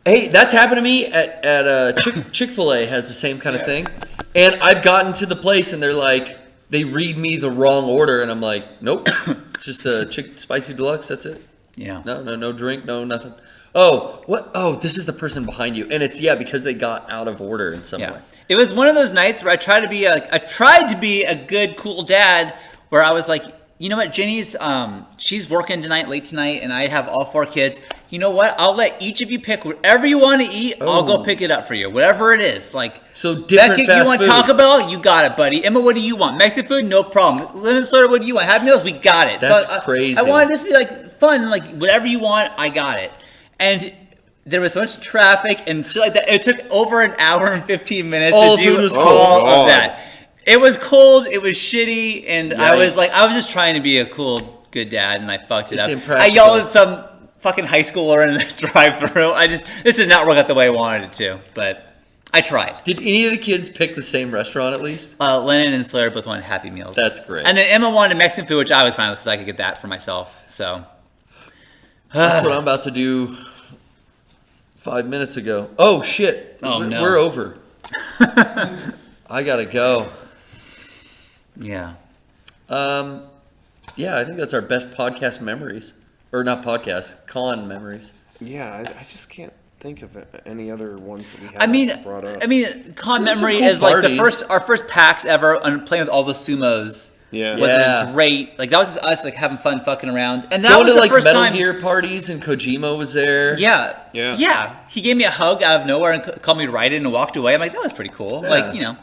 Hey, that's happened to me at Chick-fil-A has the same kind of thing. And I've gotten to the place and they're like, they read me the wrong order and I'm like, nope, it's just a spicy deluxe, that's it. Yeah. No drink, no nothing. Oh, what? Oh, this is the person behind you. And it's, because they got out of order in some way. It was one of those nights where I tried to be a good, cool dad where I was like, you know what, Jenny's, she's working late tonight, and I have all 4 kids. You know what? I'll let each of you pick whatever you want to eat. I'll go pick it up for you, whatever it is. Like, so different Beckett, fast you want food. Taco Bell? You got it, buddy. Emma, what do you want? Mexican food? No problem. Lennon Slater, what do you want? Happy Meals? We got it. That's so crazy. I wanted this to be like fun, like whatever you want, I got it. And there was so much traffic and shit like that. It took over an hour and 15 minutes All to the food do was all cold. of that. It was cold, it was shitty, and I was Yikes. just trying to be a cool, good dad, and I fucked it It's up. I impractical. yelled at some fucking high schooler in the drive-thru. This did not work out the way I wanted it to, but I tried. Did any of the kids pick the same restaurant at least? Lennon and Slater both wanted Happy Meals. That's great. And then Emma wanted Mexican food, which I was fine with because I could get that for myself. So That's what I'm about to do 5 minutes ago. Oh, shit. Oh, no. We're over. I gotta go. yeah. Yeah, I think that's our best podcast memories. Or not podcast, con memories. Yeah, I just can't think of any other ones that we I mean, haven't brought up. con There were some memory cool is like parties. our first PAX ever and playing with all the sumos. Yeah. Was Yeah. a great, like that was just us like having fun fucking around. And that Going was to the like first Metal time. Gear parties and Kojima was there. Yeah. Yeah. He gave me a hug out of nowhere and called me right in and walked away. I'm like, that was pretty cool. Yeah. Like, you know.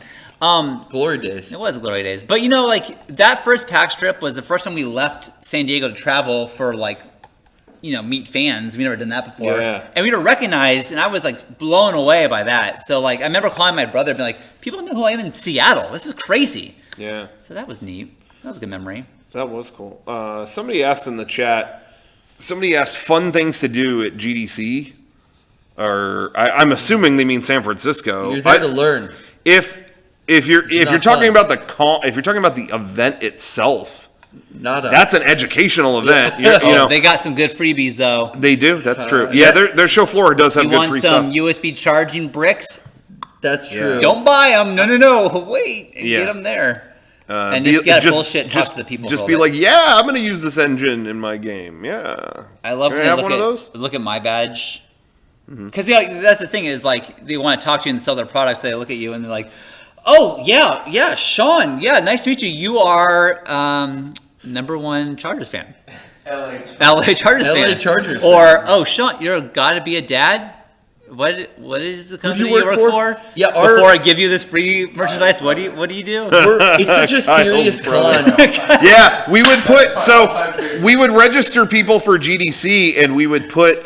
Glory days. It was glory days. But you know, like that first PAX trip was the first time we left San Diego to travel for like, you know, meet fans. We never done that before. Yeah. And we were recognized, and I was like blown away by that. So like I remember calling my brother and being like, people know who I am in Seattle. This is crazy. Yeah. So that was neat. That was a good memory. That was cool. Somebody asked in the chat, fun things to do at GDC. Or I'm assuming they mean San Francisco. You're there to learn. If you're not talking fun. about if you're talking about the event itself, Not a. that's an educational event. You know, They got some good freebies though. they do. That's true. yeah. Yeah, their show floor does have You good want free some stuff. USB charging bricks? That's true. Don't buy them. No. Wait. And Yeah. get them there. And Be- just get bullshit talk to the people. Just for be it. like, yeah, I'm going to use this engine in my game. Yeah. I love Can when I they have look one at, of those? look at my badge. Because that's the thing is like they want to talk to you and sell their products. They look at you and they're like, "Oh yeah, Sean, yeah, nice to meet you. You are #1 Chargers fan, LA Chargers LA fan, Chargers or oh Sean, you're got to be a dad. What is the do company you you work work for? for? Yeah, Before I give you this free merchandise, what do you do? It's such a serious con. Yeah, we would we would register people for GDC, and we would put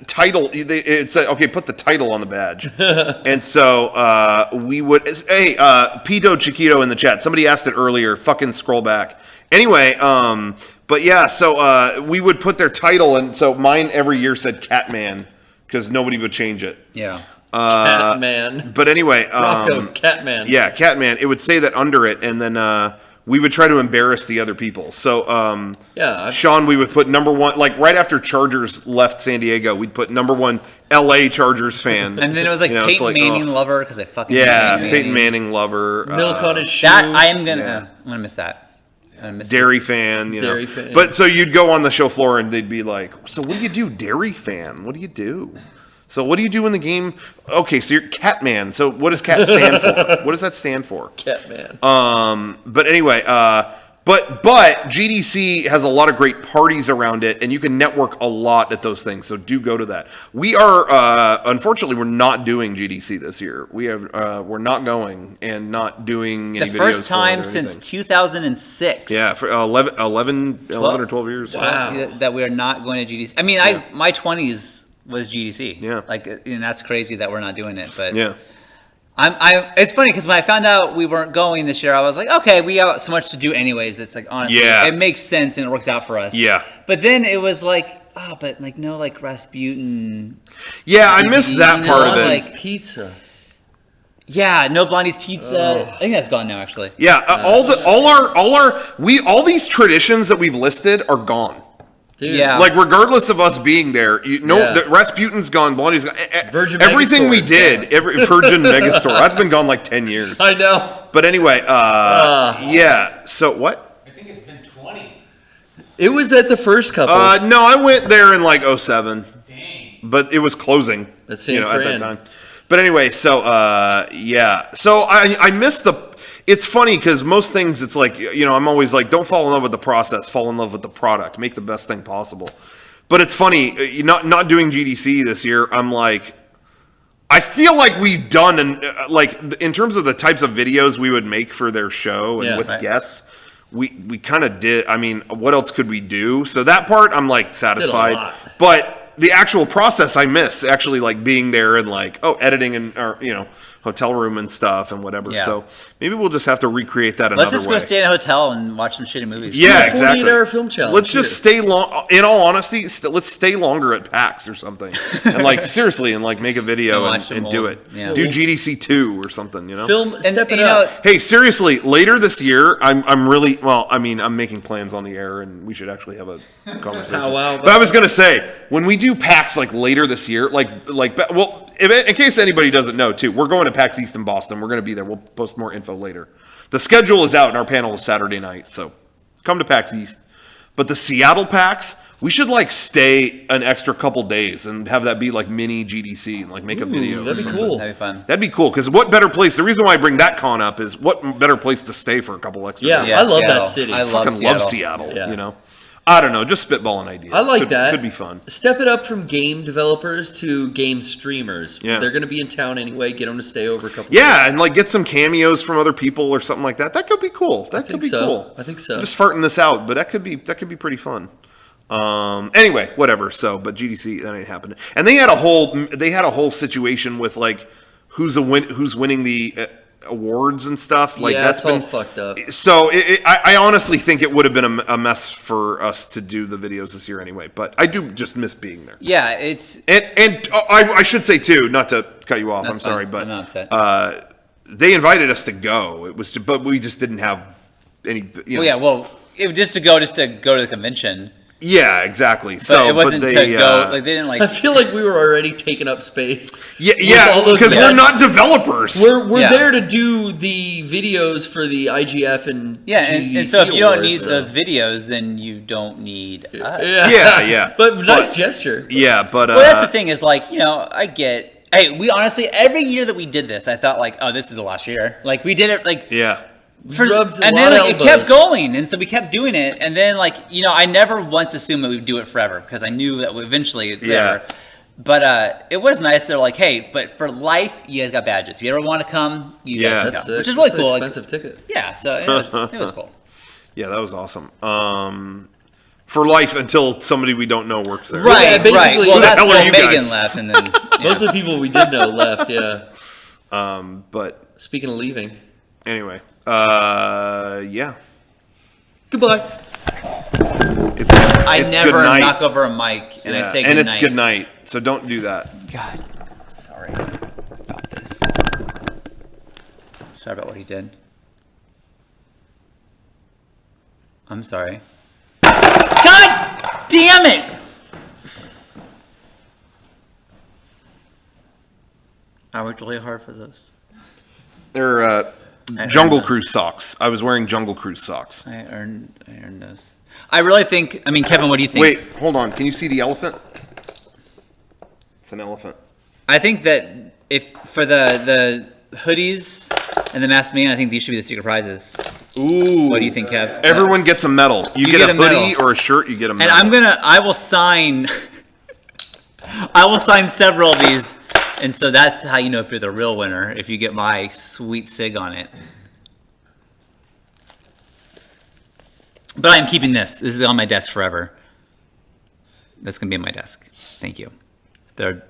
title. It said, okay, put the title on the badge, and so we would. Hey, Pito Chiquito in the chat. Somebody asked it earlier. Fucking scroll back. Anyway, but yeah, so we would put their title, and so mine every year said Catman because nobody would change it. Yeah. Catman. But anyway, Rocco, Catman. yeah, Catman. It would say that under it, and then we would try to embarrass the other people. So, Yeah. Sean, we would put number one, like right after Chargers left San Diego, we'd put number one LA Chargers fan. And then it was like it's Peyton like, Manning oh. lover because I fucking Yeah, hate Peyton Manning lover. Milk on his shoe. That I'm gonna Yeah. I'm gonna miss that. I'm gonna miss Dairy fan, Dairy fan. But so you'd go on the show floor and they'd be like, "So what do you do, Dairy fan? What do you do? So what do you do in the game? Okay, so you're Catman. So what does Cat stand for? What does that stand for? Catman. But anyway, but GDC has a lot of great parties around it, and you can network a lot at those things. So do go to that. We are unfortunately we're not doing GDC this year. We're not going and not doing any the videos first for it time or since anything. 2006. Yeah, for 11 or 12 years. Wow. That we are not going to GDC. I mean, my 20s was GDC. Yeah. Like, and that's crazy that we're not doing it. But Yeah. It's funny because when I found out we weren't going this year, I was like, okay, we got so much to do anyways. It's like, honestly, Yeah. it makes sense and it works out for us. Yeah. But then it was like, but like no, like Rasputin. Yeah, I missed that You know, part of it. like- Pizza. Yeah, no Blondie's Pizza. I think that's gone now, actually. Yeah, all these traditions that we've listed are gone. Dude. Yeah. Like regardless of us being there, Yeah. the Rasputin's gone, Blondie's gone. Virgin everything we Megastore is did, every Virgin Megastore, that's been gone like 10 years. I know. But anyway, yeah. So what? I think it's been 20. It was at the first couple. No, I went there in like 07, Dang. but it was closing. That's San at that Fran. time. But anyway, so yeah. So I missed the. It's funny because most things, it's like, I'm always like, don't fall in love with the process, fall in love with the product, make the best thing possible. But it's funny, not doing GDC this year. I'm like, I feel like we've done, in terms of the types of videos we would make for their show and Yeah, with right. guests, we kind of did. I mean, what else could we do? So that part, I'm like satisfied. lot. But the actual process, I miss actually like being there and like, editing and hotel room and stuff and whatever. Yeah. So maybe we'll just have to recreate that another Let's just way. go stay in a hotel and watch some shitty movies. Yeah, exactly. 48-hour film challenge. Let's just stay long. In all honesty, let's stay longer at PAX or something, and like seriously, and like make a video And and, watch them do all. it. Yeah. Do GDC 2 or something, Film, step it you up. know, Hey, seriously, later this year, I'm really I'm making plans on the air, and we should actually have a conversation. Wow. But I was gonna say, when we do PAX like later this year, in case anybody doesn't know too, we're going to PAX East in Boston. We're gonna be there. We'll post more info later. The schedule is out, and our panel is Saturday night, so come to PAX East. But the Seattle PAX, we should like stay an extra couple days and have that be like mini GDC and like make a video. that'd or be something. cool. That'd be fun. That'd be cool, because what better place? The reason why I bring that con up is what better place to stay for a couple extra Yeah, days. Yeah, I love Seattle. that city. I love Fucking love Seattle. Yeah. I don't know, just spitballing ideas. I like could, that. Could be fun. Step it up from game developers to game streamers. Yeah. They're going to be in town anyway. Get them to stay over a couple Yeah, and like get some cameos from other people or something like that. That could be cool. That could think be so. cool. I think so. I'm just farting this out, but that could be pretty fun. Anyway, whatever. So, but GDC that ain't happening. And they had a whole situation with like who's winning the awards and stuff. Like Yeah, that's it's all been fucked up. So I honestly think it would have been a mess for us to do the videos this year anyway. But I do just miss being there. Yeah, it's And I should say too, not to cut you off. That's I'm sorry, fine. but I'm not upset. they invited us to go. But we just didn't have any. just to go to the convention. Yeah, exactly. But So, it wasn't they, to go. Like they didn't I like. feel like we were already taking up space. yeah, all those because we're guys. not developers. We're Yeah. there to do the videos for the IGF and Yeah, and so if GDC you don't awards, need so- those videos, then you don't need us. Yeah. But nice gesture. Yeah, but Well, that's the thing is like, I get. Hey, we honestly every year that we did this, I thought like, oh, this is the last year. Like we did it like. yeah. Rubbed a And lot then of like, it kept elbows. going, and so we kept doing it, and then like I never once assumed that we'd do it forever because I knew that eventually, Yeah. whatever. But it was nice. They're like, hey, but for life, you guys got badges. If you ever want to come, you Yeah. guys can That's come, it. which is really That's cool. An Like, expensive ticket. yeah, so it was cool. Yeah, that was awesome. For life until somebody we don't know works there. Right, Yeah, basically, right. who Well, the that's hell are when you Megan guys? left, and then Most of the people we did know left. Yeah. But Speaking of leaving, anyway, yeah. goodbye. I It's never good night. knock over a mic and I Yeah, say and good it's night. good night. So don't do that. God, sorry about this. Sorry about what he did. I'm sorry. God damn it! I worked really hard for those. They're Jungle Cruise socks. I was wearing Jungle Cruise socks. I earned those. I really think. I mean, Kevin, what do you think? Wait, hold on. Can you see the elephant? It's an elephant. I think that if for the hoodies and the mask man, I think these should be the secret prizes. Ooh. What do you think, Kev? Everyone gets a medal. You get a medal. hoodie or a shirt, you get a And medal. I will sign. I will sign several of these, and so that's how you know if you're the real winner. If you get my sweet sig on it. But I am keeping this. This is on my desk forever. That's gonna be on my desk. Thank you. They're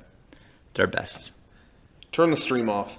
best. Turn the stream off.